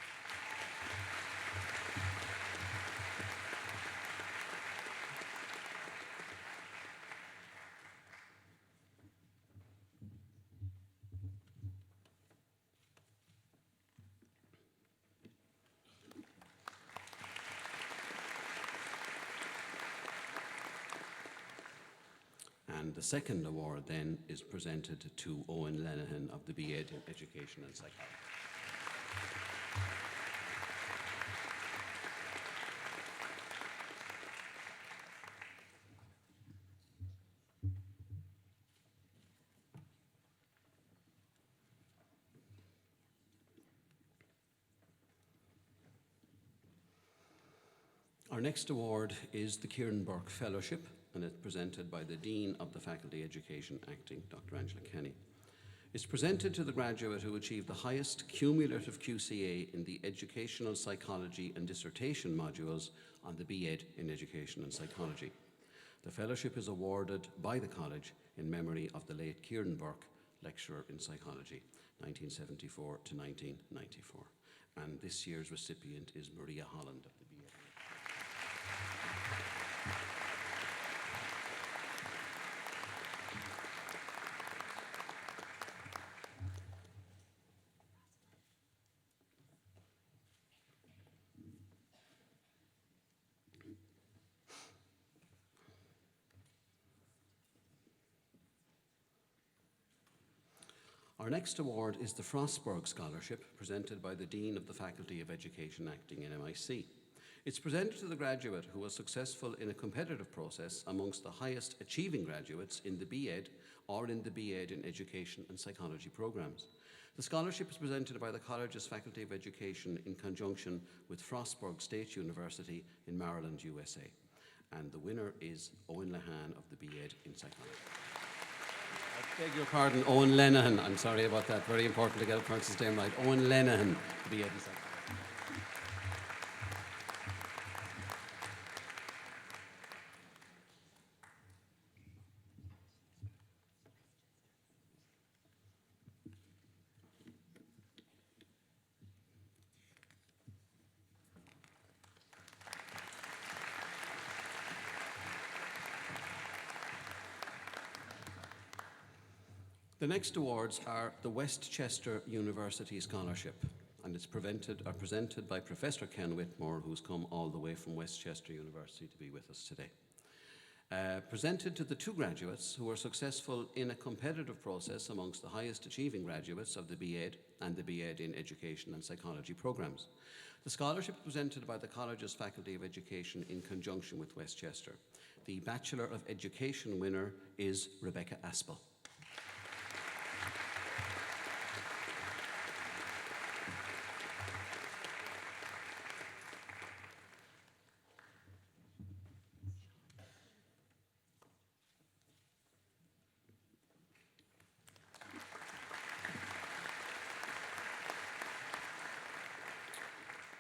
[SPEAKER 1] And the second award then is presented to Owen Lenihan of the B.Ed in Education and Psychology. Our next award is the Kieran Burke Fellowship, and it's presented by the Dean of the Faculty Education Acting, Dr. Angela Kenny. It's presented to the graduate who achieved the highest cumulative QCA in the Educational Psychology and Dissertation modules on the B.Ed in Education and Psychology. The fellowship is awarded by the college in memory of the late Kieran Burke, lecturer in psychology, 1974 to 1994. And this year's recipient is Maria Holland of the B.Ed. Our next award is the Frostburg Scholarship, presented by the Dean of the Faculty of Education Acting in MIC. It's presented to the graduate who was successful in a competitive process amongst the highest achieving graduates in the BEd or in the BEd in Education and Psychology programs. The scholarship is presented by the college's Faculty of Education in conjunction with Frostburg State University in Maryland, USA. And the winner is Owen Lehan of the BEd in Psychology. I beg your pardon, Owen Lenahan. I'm sorry about that. Very important to get the person's name right. Owen Lenahan, BEd in Psychology. The next awards are the Westchester University Scholarship, and it's presented by Professor Ken Whitmore, who's come all the way from Westchester University to be with us today. Presented to the two graduates who were successful in a competitive process amongst the highest achieving graduates of the BEd and the BEd in Education and Psychology programs. The scholarship is presented by the college's Faculty of Education in conjunction with Westchester. The Bachelor of Education winner is Rebecca Aspel.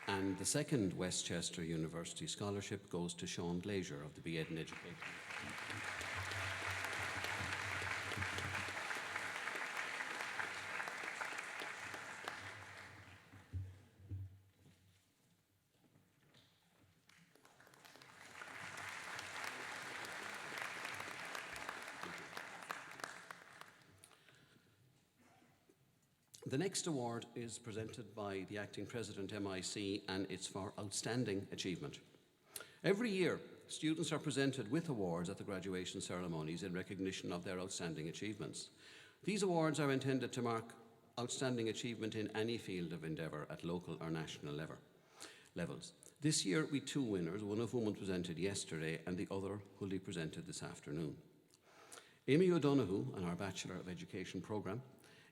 [SPEAKER 1] And the second Westchester University Scholarship goes to Sean Glazier of the BEd in Education. The next award is presented by the Acting President MIC, and it's for outstanding achievement. Every year, students are presented with awards at the graduation ceremonies in recognition of their outstanding achievements. These awards are intended to mark outstanding achievement in any field of endeavour at local or national levels. This year we two winners, one of whom was presented yesterday and the other will be presented this afternoon. Amy O'Donoghue, on our Bachelor of Education programme,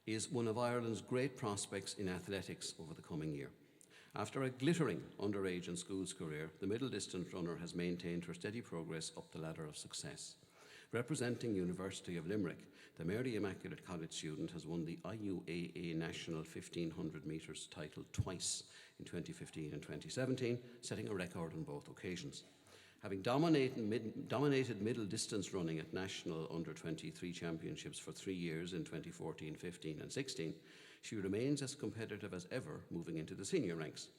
[SPEAKER 1] is one of Ireland's great prospects in athletics over the coming year. After a glittering underage and schools career, the middle distance runner has maintained her steady progress up the ladder of success. Representing University of Limerick, the Mary Immaculate College student has won the IUAA National 1500 metres title twice in 2015 and 2017, setting a record on both occasions. Having dominated middle distance running at national under-23 championships for 3 years in 2014, 15 and 16, she remains as competitive as ever moving into the senior ranks.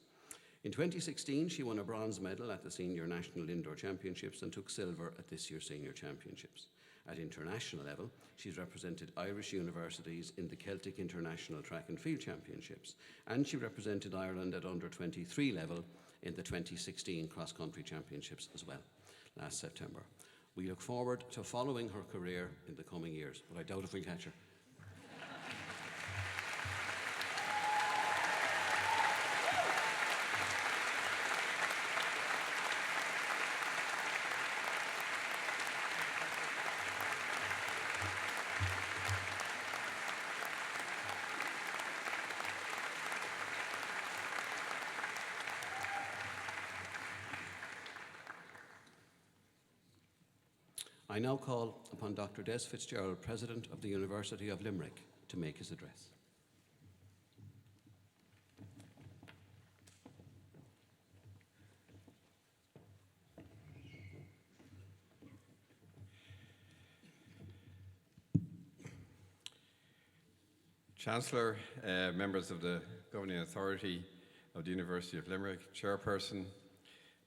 [SPEAKER 1] In 2016, she won a bronze medal at the Senior National Indoor Championships and took silver at this year's Senior Championships. At international level, she's represented Irish universities in the Celtic International Track and Field Championships, and she represented Ireland at under-23 level in the 2016 cross-country championships as well, last September. We look forward to following her career in the coming years, but I doubt if we'll catch her. I now call upon Dr. Des Fitzgerald, President of the University of Limerick, to make his address.
[SPEAKER 3] Chancellor, members of the Governing Authority of the University of Limerick, Chairperson,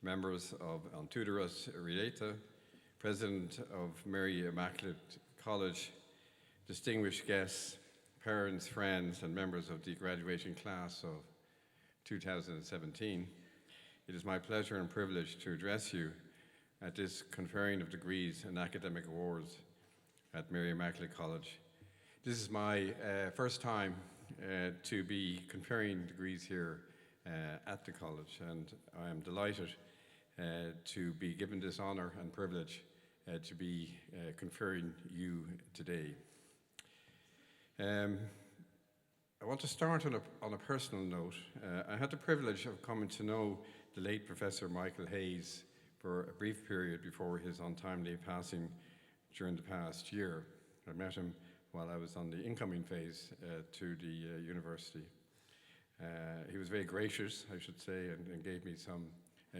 [SPEAKER 3] members of An Tuaidheas Rialta, President of Mary Immaculate College, distinguished guests, parents, friends, and members of the graduating class of 2017, it is my pleasure and privilege to address you at this conferring of degrees and academic awards at Mary Immaculate College. This is my first time to be conferring degrees here at the college, and I am delighted to be given this honour and privilege to be conferring you today. I want to start on a personal note. I had the privilege of coming to know the late Professor Michael Hayes for a brief period before his untimely passing during the past year. I met him while I was on the incoming phase to the university. He was very gracious, I should say, and gave me some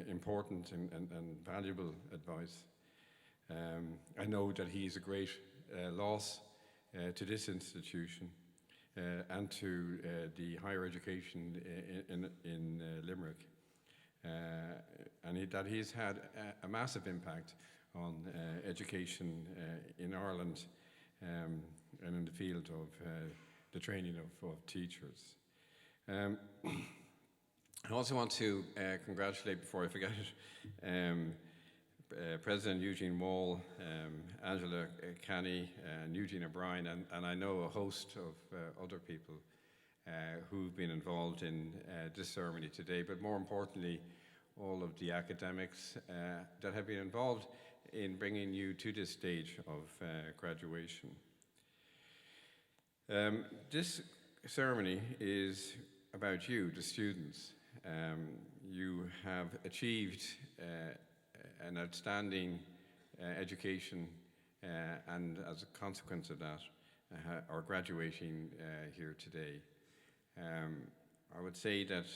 [SPEAKER 3] important and valuable advice. I know that he is a great loss to this institution and to the higher education in Limerick, and that he's had a massive impact on education in Ireland and in the field of the training of teachers. I also want to congratulate, before I forget it, President Eugene Wall, Angela Canny, and Eugene O'Brien, and I know a host of other people who've been involved in this ceremony today, but more importantly, all of the academics that have been involved in bringing you to this stage of graduation. This ceremony is about you, the students. You have achieved an outstanding education, and as a consequence of that, are graduating here today. I would say that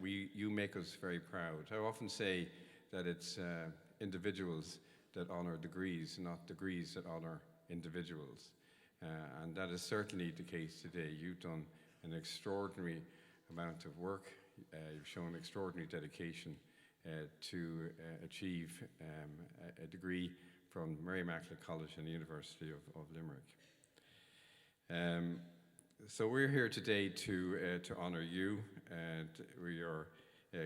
[SPEAKER 3] you make us very proud. I often say that it's individuals that honour degrees, not degrees that honour individuals. And that is certainly the case today. You've done an extraordinary amount of work. You've shown extraordinary dedication to achieve a degree from Mary Immaculate College and the University of Limerick. So we're here today to honour you, and we are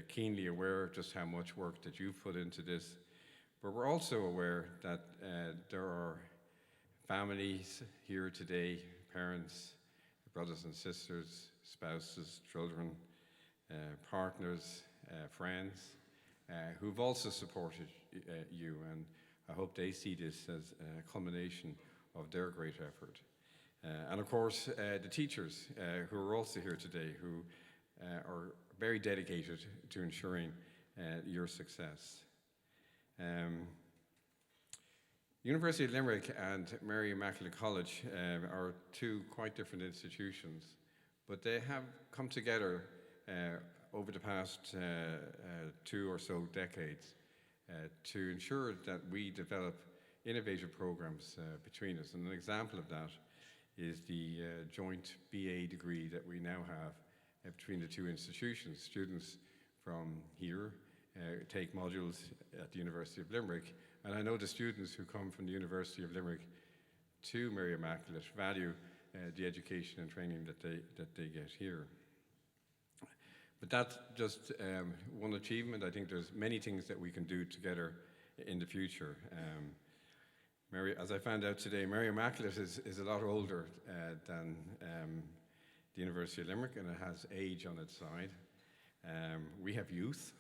[SPEAKER 3] keenly aware of just how much work that you've put into this, but we're also aware that there are families here today, parents, brothers and sisters, spouses, children, partners, friends, who've also supported you, and I hope they see this as a culmination of their great effort. And of course, the teachers who are also here today, who are very dedicated to ensuring your success. University of Limerick and Mary Immaculate College are two quite different institutions, but they have come together over the past 2 or so decades to ensure that we develop innovative programs between us. And an example of that is the joint BA degree that we now have between the two institutions. Students from here take modules at the University of Limerick, and I know the students who come from the University of Limerick to Mary Immaculate value the education and training that they get here. But that's just one achievement. I think there's many things that we can do together in the future. As I found out today, Mary Immaculate is a lot older than the University of Limerick, and it has age on its side. We have youth,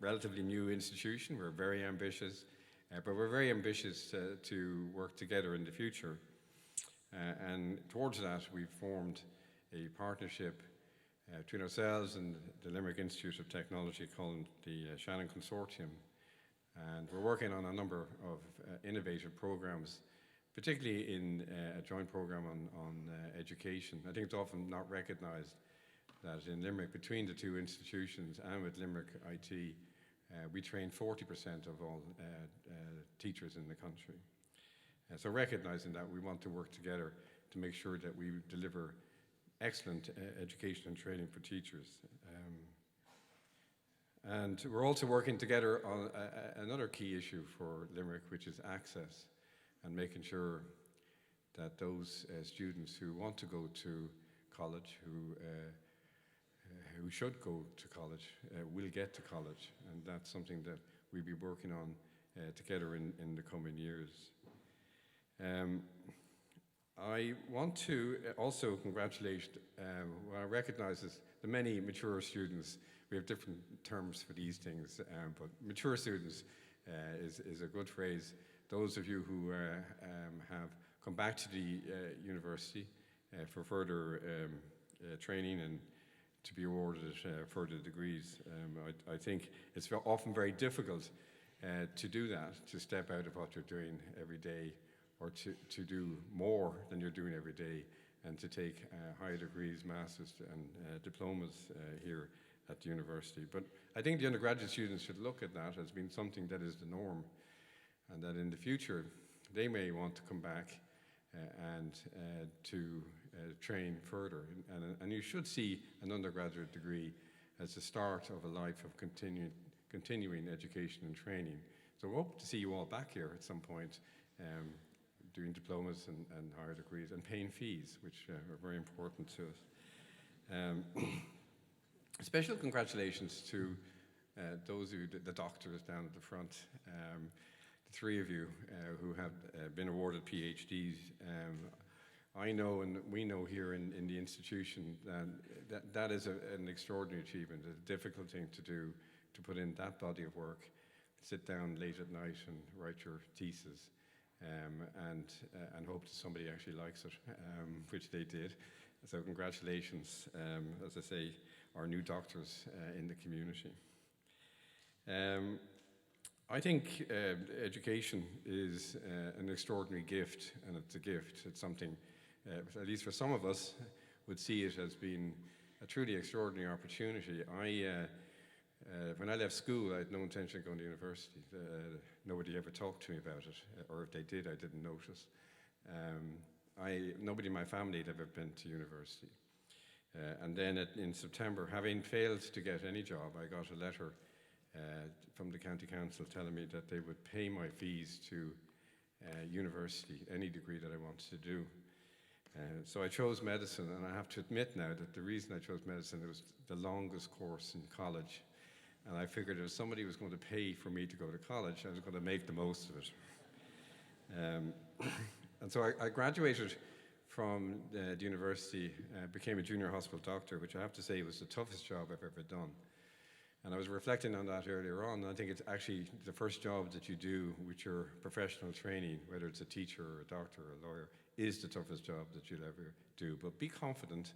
[SPEAKER 3] relatively new institution. We're very ambitious, but we're very ambitious to work together in the future. And towards that, we've formed a partnership between ourselves and the Limerick Institute of Technology called the Shannon Consortium. And we're working on a number of innovative programs, particularly in a joint program on education. I think it's often not recognized that in Limerick, between the two institutions and with Limerick IT, we train 40% of all teachers in the country. So recognizing that, we want to work together to make sure that we deliver excellent education and training for teachers. And we're also working together on another key issue for Limerick, which is access, and making sure that those students who want to go to college, who should go to college, will get to college. And that's something that we'll be working on together in the coming years. I want to also congratulate, what I recognise as the many mature students. We have different terms for these things, but mature students is a good phrase. Those of you who have come back to the university for further training and to be awarded further degrees. I think it's often very difficult to do that, to step out of what you're doing every day, or to do more than you're doing every day, and to take higher degrees, masters and diplomas here at the university. But I think the undergraduate students should look at that as being something that is the norm, and that in the future they may want to come back and to train further. And you should see an undergraduate degree as the start of a life of continuing education and training. So we hope to see you all back here at some point, doing diplomas and higher degrees and paying fees, which are very important to us. Special congratulations to those of you, the doctors down at the front, the three of you who have been awarded PhDs. I know, and we know here in the institution, that is an extraordinary achievement. It's a difficult thing to do, to put in that body of work, sit down late at night and write your thesis, and hope that somebody actually likes it, which they did. So congratulations, as I say, our new doctors in the community. I think education is an extraordinary gift, and it's a gift. It's something, at least for some of us, would see it as being a truly extraordinary opportunity. When I left school, I had no intention of going to university. Nobody ever talked to me about it, or if they did, I didn't notice. Nobody in my family had ever been to university. And then in September, having failed to get any job, I got a letter from the county council telling me that they would pay my fees to university, any degree that I wanted to do. So I chose medicine, and I have to admit now that the reason I chose medicine, it was the longest course in college. And I figured if somebody was going to pay for me to go to college, I was going to make the most of it. And so I graduated from the university, became a junior hospital doctor, which I have to say was the toughest job I've ever done. And I was reflecting on that earlier on, and I think it's actually the first job that you do with your professional training, whether it's a teacher or a doctor or a lawyer, is the toughest job that you'll ever do. But be confident.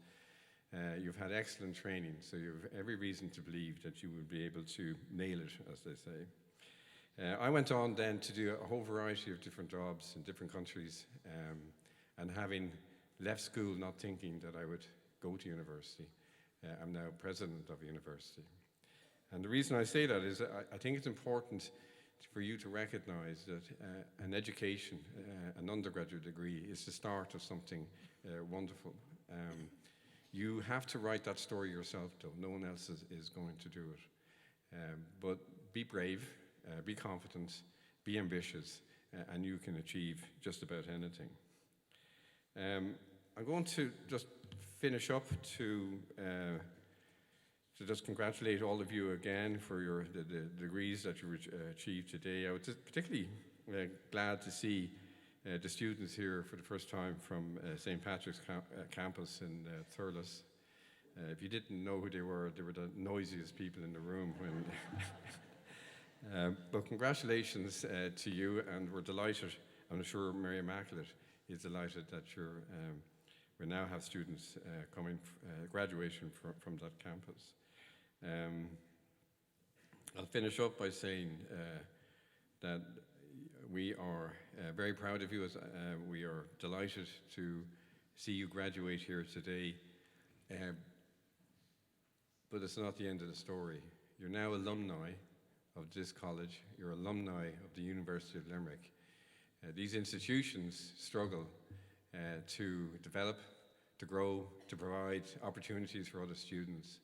[SPEAKER 3] You've had excellent training, so you have every reason to believe that you will be able to nail it, as they say. I went on then to do a whole variety of different jobs in different countries, and having left school not thinking that I would go to university, I'm now president of a university. And the reason I say that is I think it's important for you to recognize that an education, an undergraduate degree, is the start of something wonderful. You have to write that story yourself, though. No one else is going to do it. But be brave, be confident, be ambitious, and you can achieve just about anything. I'm going to just finish up to just congratulate all of you again for the degrees that you achieved today. I was just particularly glad to see the students here for the first time from St. Patrick's campus in Thurles. If you didn't know who they were the noisiest people in the room. But congratulations to you, and we're delighted. I'm sure Mary Immaculate is delighted that we now have students coming, graduation from that campus. I'll finish up by saying that we are very proud of you. We are delighted to see you graduate here today. But it's not the end of the story. You're now alumni of this college. You're alumni of the University of Limerick. These institutions struggle to develop, to grow, to provide opportunities for other students.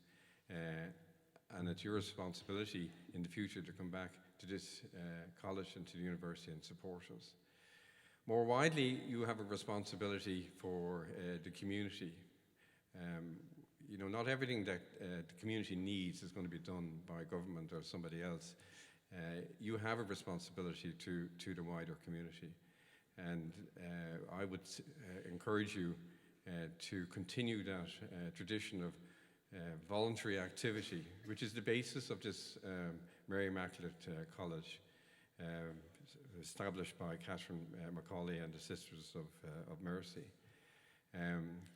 [SPEAKER 3] And it's your responsibility in the future to come back to this college and to the university and support us. More widely, you have a responsibility for the community. Not everything that the community needs is going to be done by government or somebody else. You have a responsibility to the wider community. And I would encourage you to continue that tradition of voluntary activity, which is the basis of this Mary Immaculate College, established by Catherine Macaulay and the Sisters of Mercy.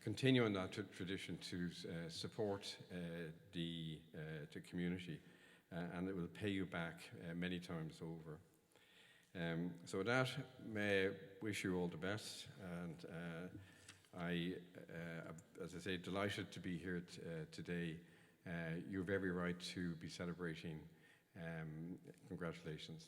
[SPEAKER 3] Continue on that tradition to support the community, and it will pay you back many times over. So with that, may I wish you all the best, and I, as I say, delighted to be here today. You have every right to be celebrating. Congratulations.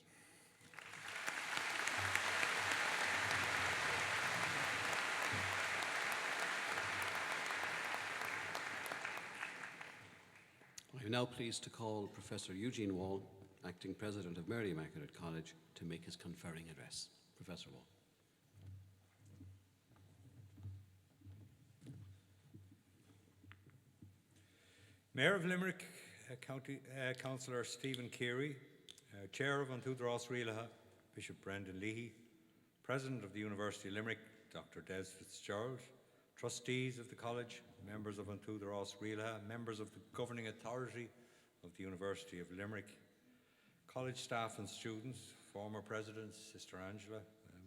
[SPEAKER 1] I'm now pleased to call Professor Eugene Wall, Acting President of Mary Immaculate College, to make his conferring address. Professor Wall.
[SPEAKER 6] Mayor of Limerick, County Councillor Stephen Keary, Chair of An Tuathar Os Rialaha, Bishop Brendan Leahy, President of the University of Limerick, Dr. Des Fitzgerald, Trustees of the College, members of An Tuathar Os Rialaha, members of the Governing Authority of the University of Limerick, college staff and students, former Presidents, Sister Angela,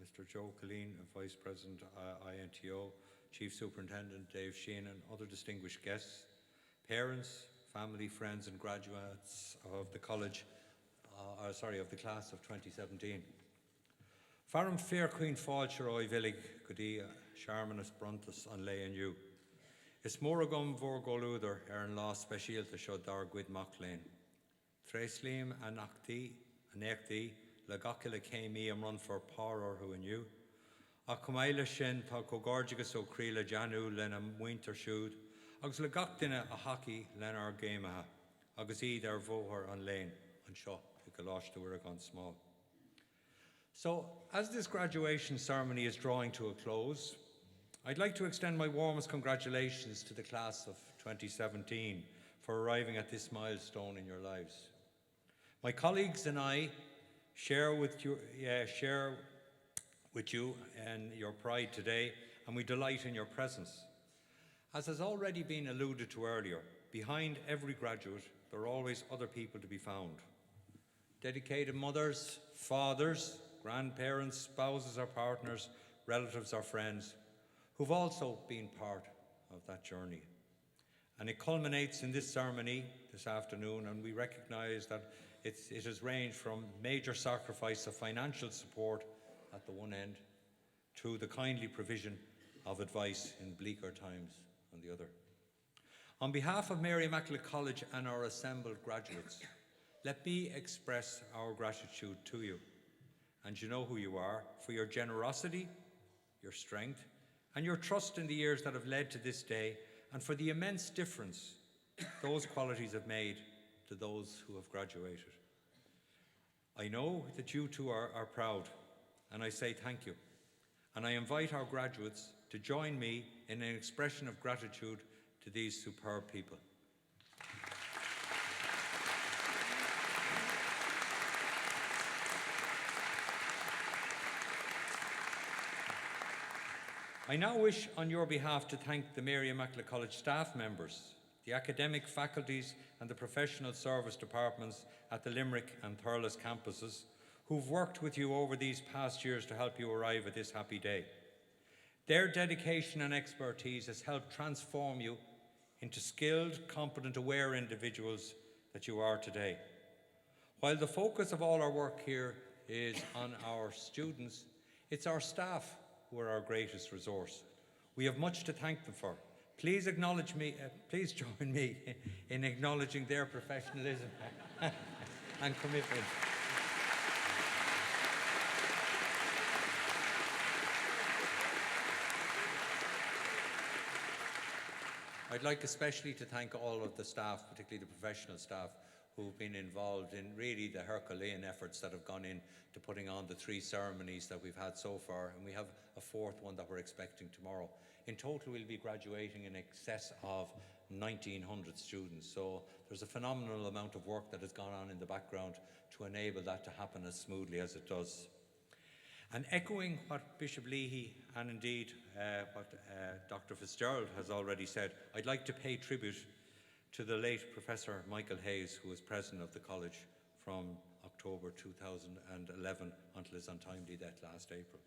[SPEAKER 6] Mr. Joe Colleen, Vice President INTO, Chief Superintendent Dave Sheehan, and other distinguished guests, parents, family, friends and graduates of the college, of the class of 2017. Farum fair Queen Fáilse oi Villig, Godia, Sharmanus Brontus on Lay you. Is Moragum Vorgoluther, an Law Specialta Shodar Gwyd Machlain. Treslim Anakti, Anekti, Lagakila Kami am run for Paror who and you. Akumaila Shen ta Kogorgigus o Krila Janu Lenam Winter Shoot. Agus Lagaktina a hockey Lenar Gamaha. Agus either Vohar on Lane and Shaw, the Galosh to work on small. So, as this graduation ceremony is drawing to a close, I'd like to extend my warmest congratulations to the class of 2017 for arriving at this milestone in your lives. My colleagues and I share with you and your pride today, and we delight in your presence. As has already been alluded to earlier, behind every graduate, there are always other people to be found. Dedicated mothers, fathers, grandparents, spouses or partners, relatives or friends, who've also been part of that journey. And it culminates in this ceremony this afternoon, and we recognise that it has ranged from major sacrifice of financial support at the one end to the kindly provision of advice in bleaker times on the other. On behalf of Mary Immaculate College and our assembled graduates, let me express our gratitude to you. And you know who you are, for your generosity, your strength, and your trust in the years that have led to this day, and for the immense difference those qualities have made to those who have graduated. I know that you too are proud, and I say thank you. And I invite our graduates to join me in an expression of gratitude to these superb people. I now wish on your behalf to thank the Mary Immaculate College staff members, the academic faculties and the professional service departments at the Limerick and Thurles campuses who've worked with you over these past years to help you arrive at this happy day. Their dedication and expertise has helped transform you into skilled, competent, aware individuals that you are today. While the focus of all our work here is on our students, it's our staff who are our greatest resource. We have much to thank them for. Please join me in acknowledging their professionalism and commitment. I'd like especially to thank all of the staff, particularly the professional staff, who've been involved in really the Herculean efforts that have gone into putting on the 3 ceremonies that we've had so far, and we have a 4th one that we're expecting tomorrow. In total, we'll be graduating in excess of 1,900 students, so there's a phenomenal amount of work that has gone on in the background to enable that to happen as smoothly as it does. And echoing what Bishop Leahy and indeed what Dr. Fitzgerald has already said, I'd like to pay tribute to the late Professor Michael Hayes, who was president of the college from October 2011 until his untimely death last April.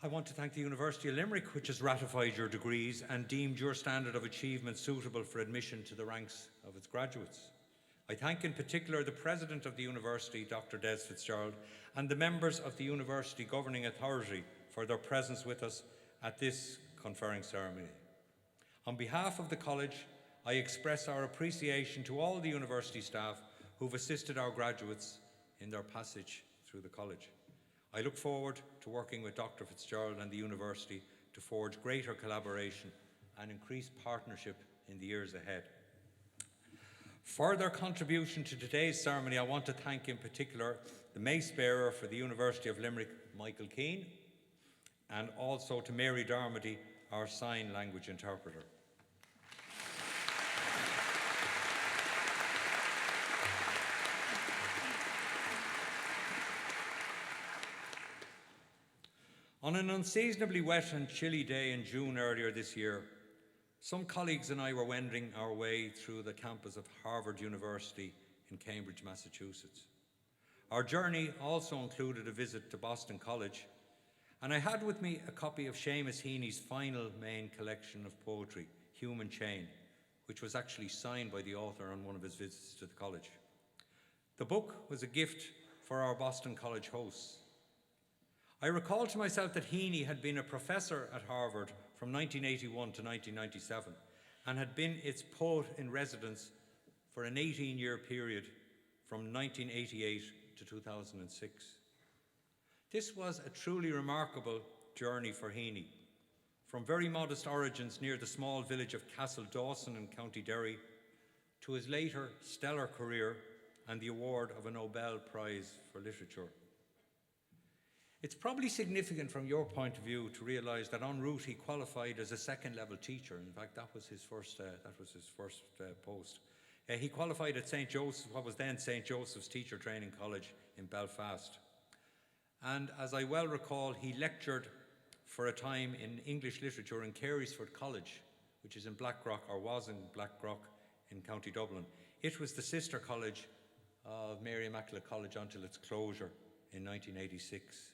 [SPEAKER 6] I want to thank the University of Limerick, which has ratified your degrees and deemed your standard of achievement suitable for admission to the ranks of its graduates. I thank in particular the President of the University, Dr. Des Fitzgerald, and the members of the University Governing Authority for their presence with us at this conferring ceremony. On behalf of the College, I express our appreciation to all the university staff who've assisted our graduates in their passage through the College. I look forward to working with Dr. Fitzgerald and the University to forge greater collaboration and increased partnership in the years ahead. For their contribution to today's ceremony, I want to thank in particular the mace bearer for the University of Limerick, Michael Keane, and also to Mary Darmody, our sign language interpreter. On an unseasonably wet and chilly day in June earlier this year, some colleagues and I were wending our way through the campus of Harvard University in Cambridge, Massachusetts. Our journey also included a visit to Boston College, and I had with me a copy of Seamus Heaney's final main collection of poetry, Human Chain, which was actually signed by the author on one of his visits to the college. The book was a gift for our Boston College hosts. I recall to myself that Heaney had been a professor at Harvard from 1981 to 1997 and had been its poet in residence for an 18-year period from 1988 to 2006. This was a truly remarkable journey for Heaney, from very modest origins near the small village of Castle Dawson in County Derry to his later stellar career and the award of a Nobel Prize for Literature. It's probably significant from your point of view to realise that en route he qualified as a second-level teacher. In fact, that was his first post. He qualified at St. Joseph, what was then St. Joseph's Teacher Training College in Belfast. And as I well recall, he lectured for a time in English literature in Carysford College, which is in Blackrock, or was in Blackrock in County Dublin. It was the sister college of Mary Immaculate College until its closure in 1986.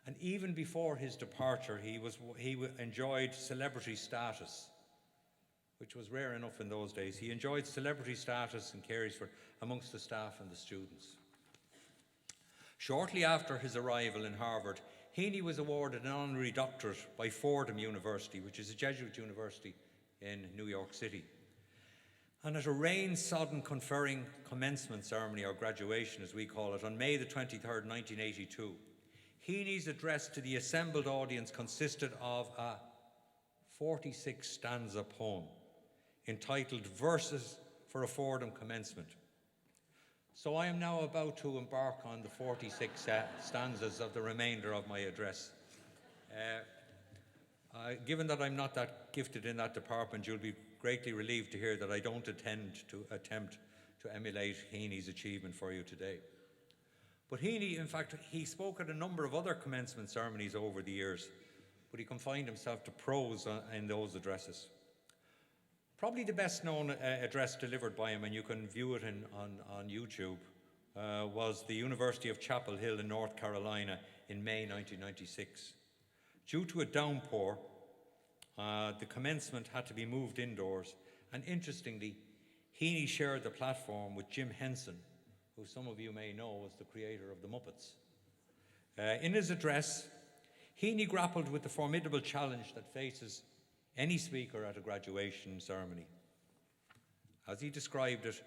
[SPEAKER 6] And even before his departure, he enjoyed celebrity status, which was rare enough in those days. He enjoyed celebrity status in Carysford amongst the staff and the students. Shortly after his arrival in Harvard, Heaney was awarded an honorary doctorate by Fordham University, which is a Jesuit university in New York City. And at a rain-sodden conferring commencement ceremony, or graduation as we call it, on May the 23rd, 1982, Heaney's address to the assembled audience consisted of a 46-stanza poem entitled Verses for a Fordham Commencement. So I am now about to embark on the 46 stanzas of the remainder of my address. Given that I'm not that gifted in that department, you'll be greatly relieved to hear that I don't attempt to emulate Heaney's achievement for you today. But Heaney, in fact, he spoke at a number of other commencement ceremonies over the years, but he confined himself to prose in those addresses. Probably the best known address delivered by him, and you can view it on YouTube, was the University of Chapel Hill in North Carolina in May 1996. Due to a downpour, the commencement had to be moved indoors, and interestingly, Heaney shared the platform with Jim Henson, who some of you may know was the creator of the Muppets. In his address, Heaney grappled with the formidable challenge that faces any speaker at a graduation ceremony. As he described it,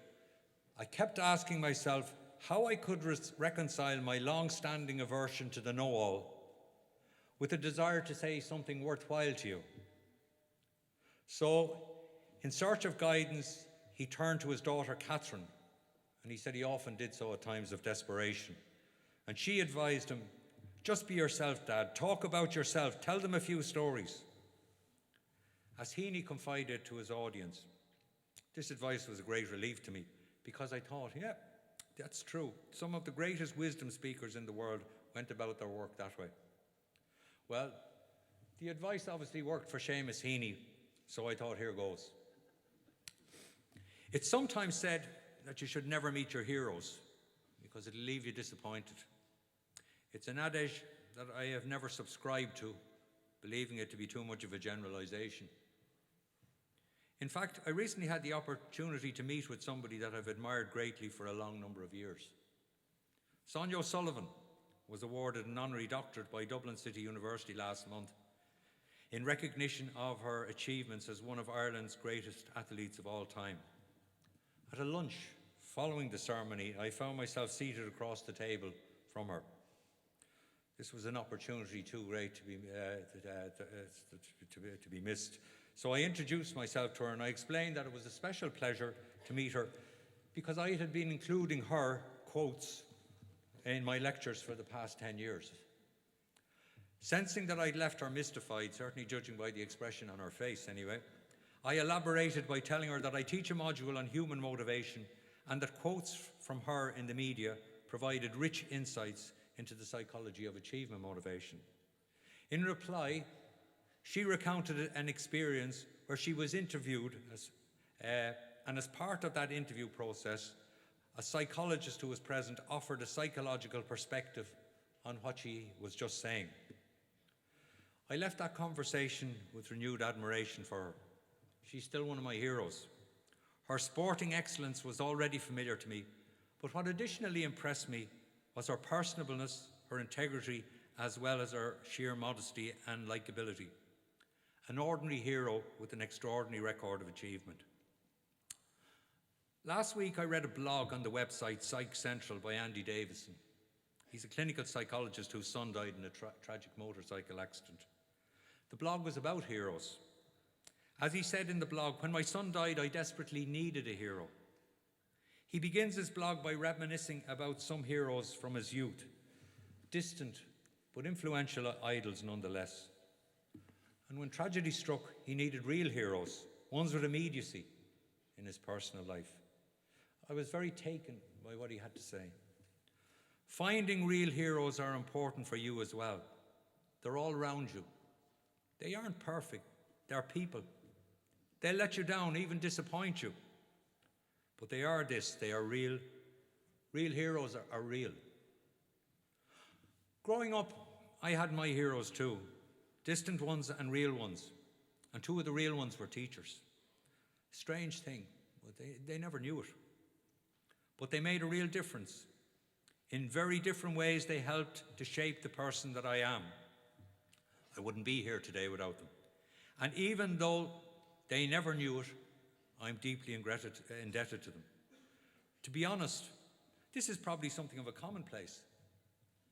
[SPEAKER 6] I kept asking myself how I could reconcile my long-standing aversion to the know-all with a desire to say something worthwhile to you. So, in search of guidance, he turned to his daughter Catherine, and he said he often did so at times of desperation. And she advised him, just be yourself, Dad. Talk about yourself. Tell them a few stories. As Heaney confided to his audience, this advice was a great relief to me because I thought, yeah, that's true. Some of the greatest wisdom speakers in the world went about their work that way. Well, the advice obviously worked for Seamus Heaney, so I thought, here goes. It's sometimes said that you should never meet your heroes because it'll leave you disappointed. It's an adage that I have never subscribed to, believing it to be too much of a generalization. In fact, I recently had the opportunity to meet with somebody that I've admired greatly for a long number of years. Sonia O'Sullivan was awarded an honorary doctorate by Dublin City University last month in recognition of her achievements as one of Ireland's greatest athletes of all time. At a lunch following the ceremony, I found myself seated across the table from her. This was an opportunity too great to be missed. So I introduced myself to her and I explained that it was a special pleasure to meet her because I had been including her quotes in my lectures for the past 10 years. Sensing that I'd left her mystified, certainly judging by the expression on her face anyway, I elaborated by telling her that I teach a module on human motivation and that quotes from her in the media provided rich insights into the psychology of achievement motivation. In reply, she recounted an experience where she was interviewed, and as part of that interview process, a psychologist who was present offered a psychological perspective on what she was just saying. I left that conversation with renewed admiration for her. She's still one of my heroes. Her sporting excellence was already familiar to me, but what additionally impressed me was her personableness, her integrity, as well as her sheer modesty and likability. An ordinary hero with an extraordinary record of achievement. Last week I read a blog on the website Psych Central by Andy Davison. He's a clinical psychologist whose son died in a tragic motorcycle accident. The blog was about heroes. As he said in the blog, when my son died, I desperately needed a hero. He begins his blog by reminiscing about some heroes from his youth, distant but influential idols nonetheless. And when tragedy struck, he needed real heroes, ones with immediacy in his personal life. I was very taken by what he had to say. Finding real heroes are important for you as well. They're all around you. They aren't perfect. They're people. They'll let you down, even disappoint you. But they are this, they are real. Real heroes are real. Growing up, I had my heroes too, distant ones and real ones. And two of the real ones were teachers. Strange thing, but they never knew it. But they made a real difference. In very different ways, they helped to shape the person that I am. I wouldn't be here today without them. And even though they never knew it, I'm deeply indebted to them. To be honest, this is probably something of a commonplace.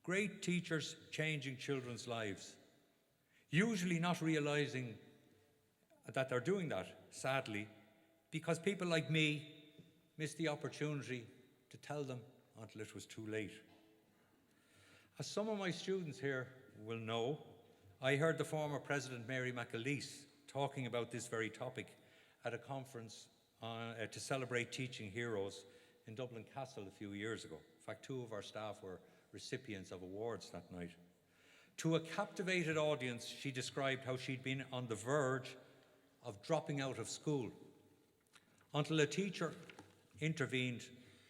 [SPEAKER 6] Great teachers changing children's lives, usually not realizing that they're doing that, sadly, because people like me missed the opportunity to tell them until it was too late. As some of my students here will know, I heard the former President Mary McAleese talking about this very topic at a conference to celebrate teaching heroes in Dublin Castle a few years ago. In fact, two of our staff were recipients of awards that night. To a captivated audience, she described how she'd been on the verge of dropping out of school until a teacher intervened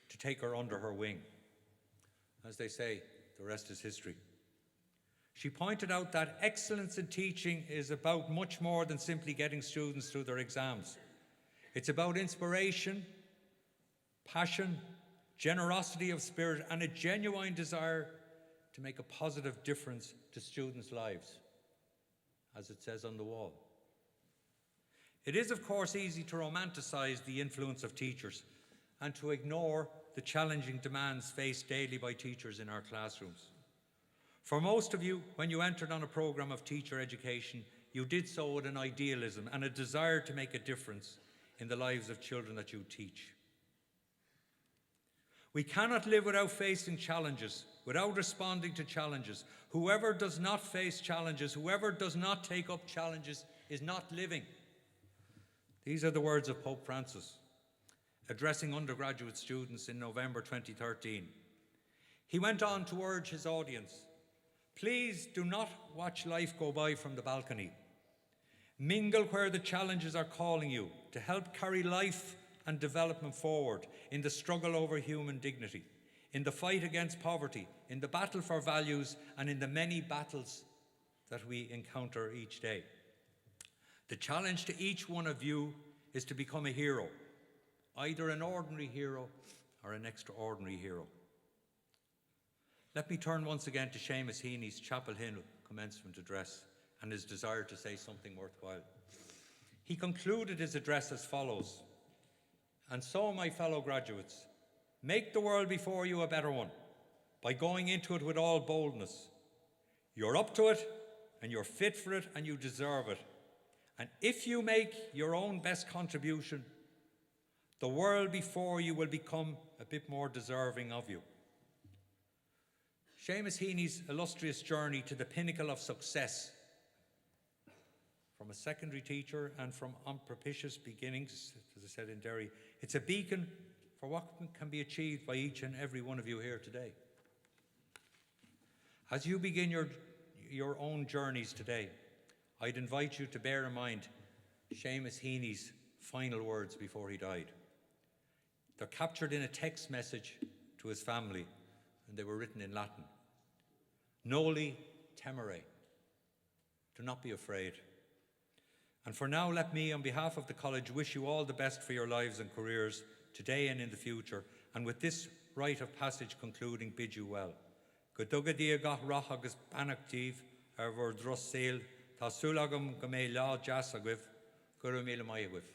[SPEAKER 6] to take her under her wing. As they say, the rest is history. She pointed out that excellence in teaching is about much more than simply getting students through their exams. It's about inspiration, passion, generosity of spirit, and a genuine desire to make a positive difference to students' lives, as it says on the wall. It is, of course, easy to romanticize the influence of teachers and to ignore the challenging demands faced daily by teachers in our classrooms. For most of you, when you entered on a program of teacher education, you did so with an idealism and a desire to make a difference in the lives of children that you teach. We cannot live without facing challenges, without responding to challenges. Whoever does not face challenges, whoever does not take up challenges, is not living. These are the words of Pope Francis, addressing undergraduate students in November 2013. He went on to urge his audience Please do not watch life go by from the balcony. Mingle where the challenges are calling you to help carry life and development forward in the struggle over human dignity, in the fight against poverty, in the battle for values, and in the many battles that we encounter each day. The challenge to each one of you is to become a hero, either an ordinary hero or an extraordinary hero. Let me turn once again to Seamus Heaney's chapel hymn commencement address and his desire to say something worthwhile. He concluded his address as follows: "And so, my fellow graduates, make the world before you a better one by going into it with all boldness. You're up to it, and you're fit for it, and you deserve it. And if you make your own best contribution, the world before you will become a bit more deserving of you." Seamus Heaney's illustrious journey to the pinnacle of success, from a secondary teacher and from unpropitious beginnings, as I said in Derry, it's a beacon for what can be achieved by each and every one of you here today. As you begin your own journeys today, I'd invite you to bear in mind Seamus Heaney's final words before he died. They're captured in a text message to his family, and they were written in Latin. "Noli temere." Do not be afraid. And for now, let me, on behalf of the college, wish you all the best for your lives and careers today and in the future, and with this rite of passage concluding, bid you well. Go dugad í gach rach agus banachtív bhur dros saoil, tá súlagam go mé lá deas a gcuibh, go raibh míle maith a gcuibh.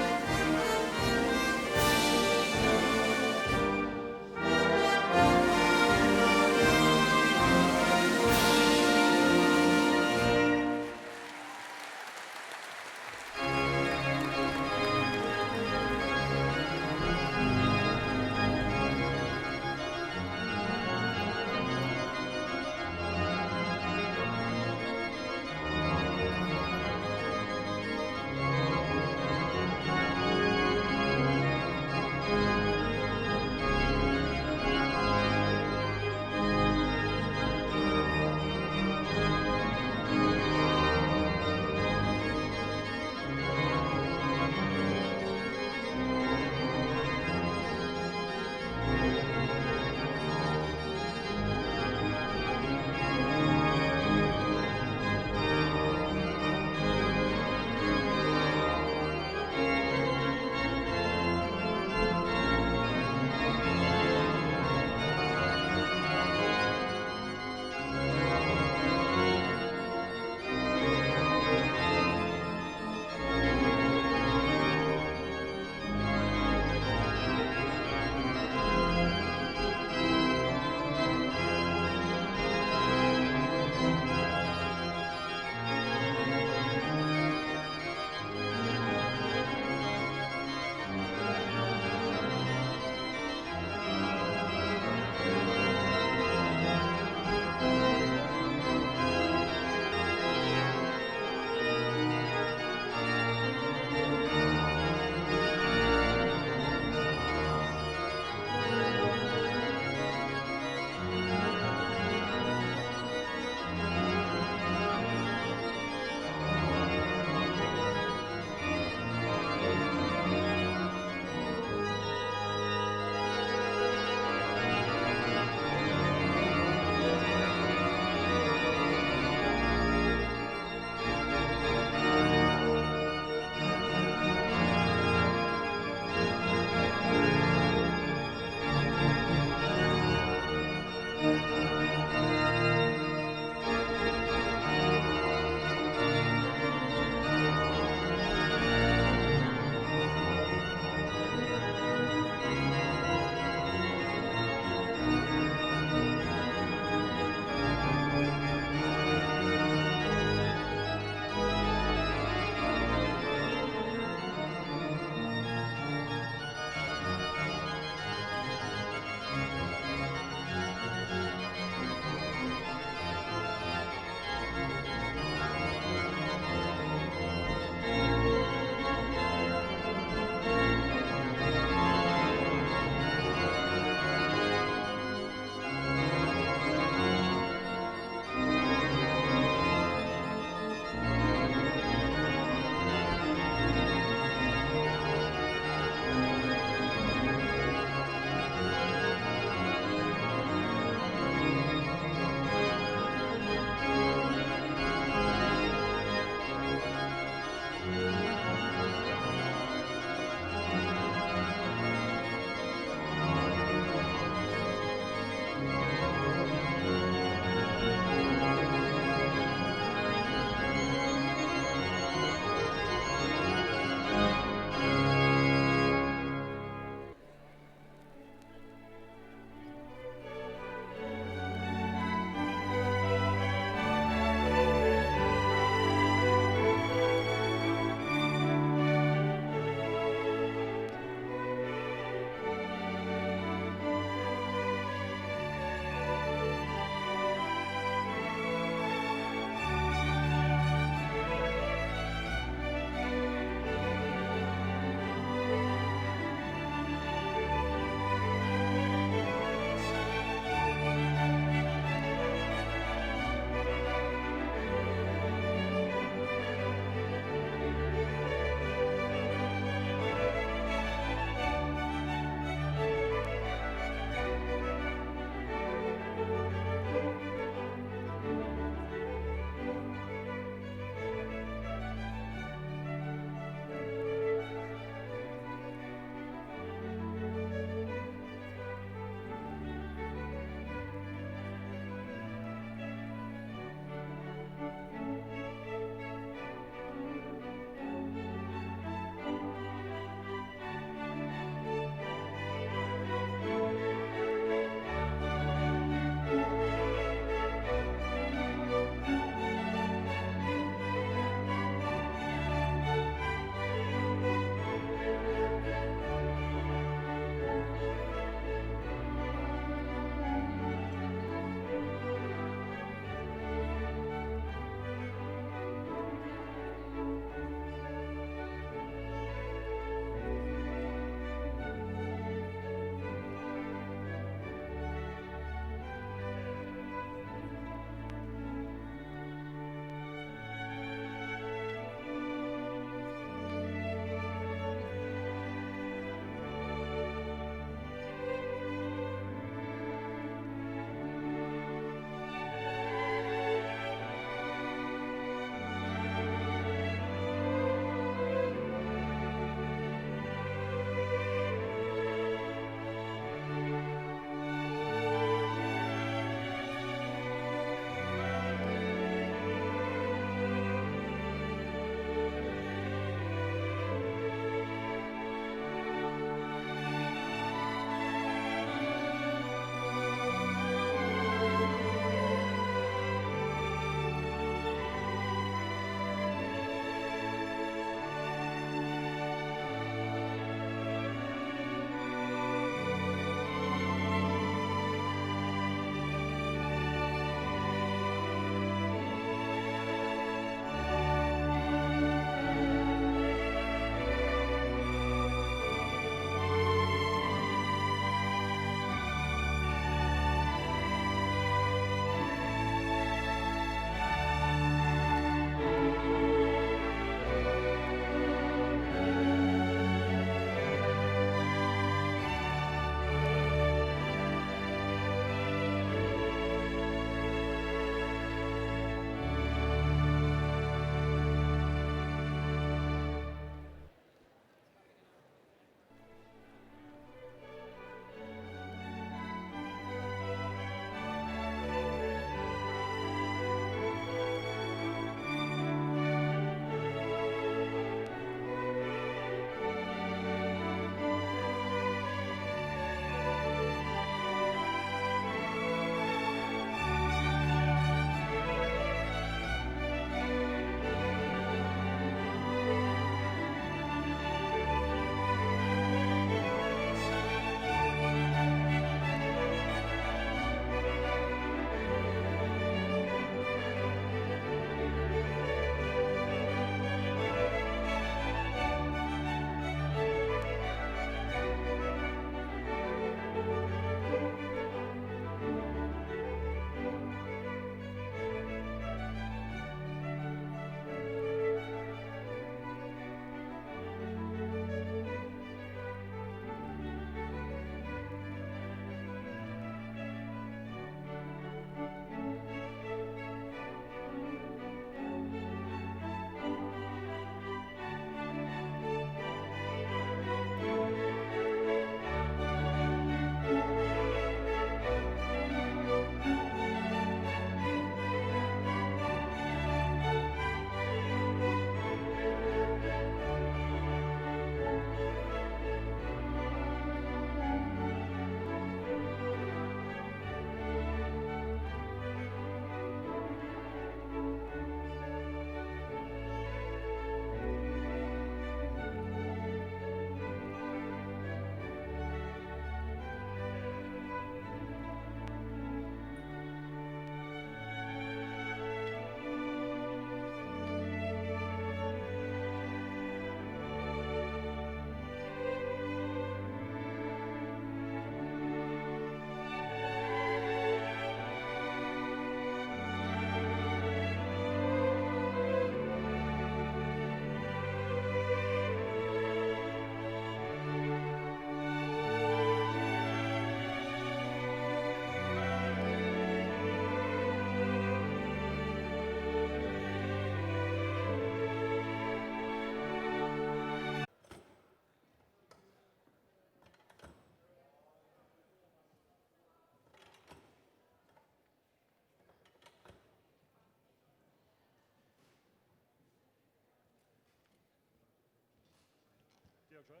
[SPEAKER 7] Deirdre.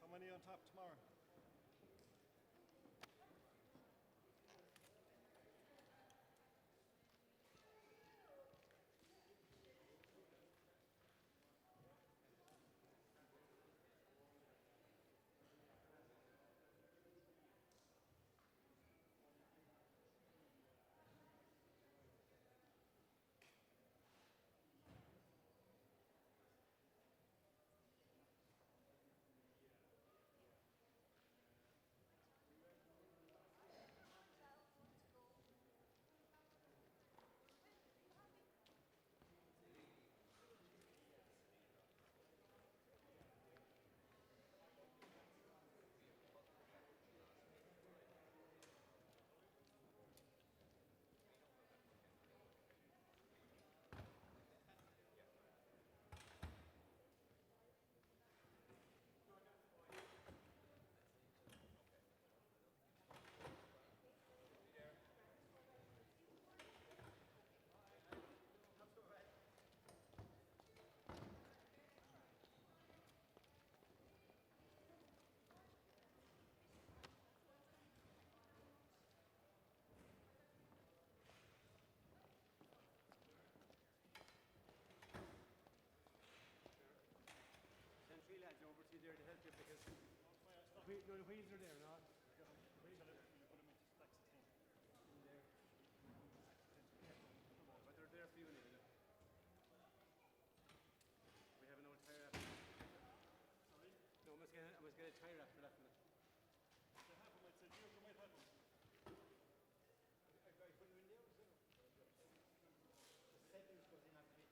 [SPEAKER 7] How many on top tomorrow?
[SPEAKER 8] Send three lads over to you there to help you because the wheels are there, no? In there. But they're there for you anyway. We have an old tire after that. Sorry? No, I must get a tire after that. I put them in there, is it? The settings goes in after me.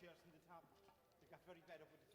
[SPEAKER 8] chairs from the top. They got very bad up with the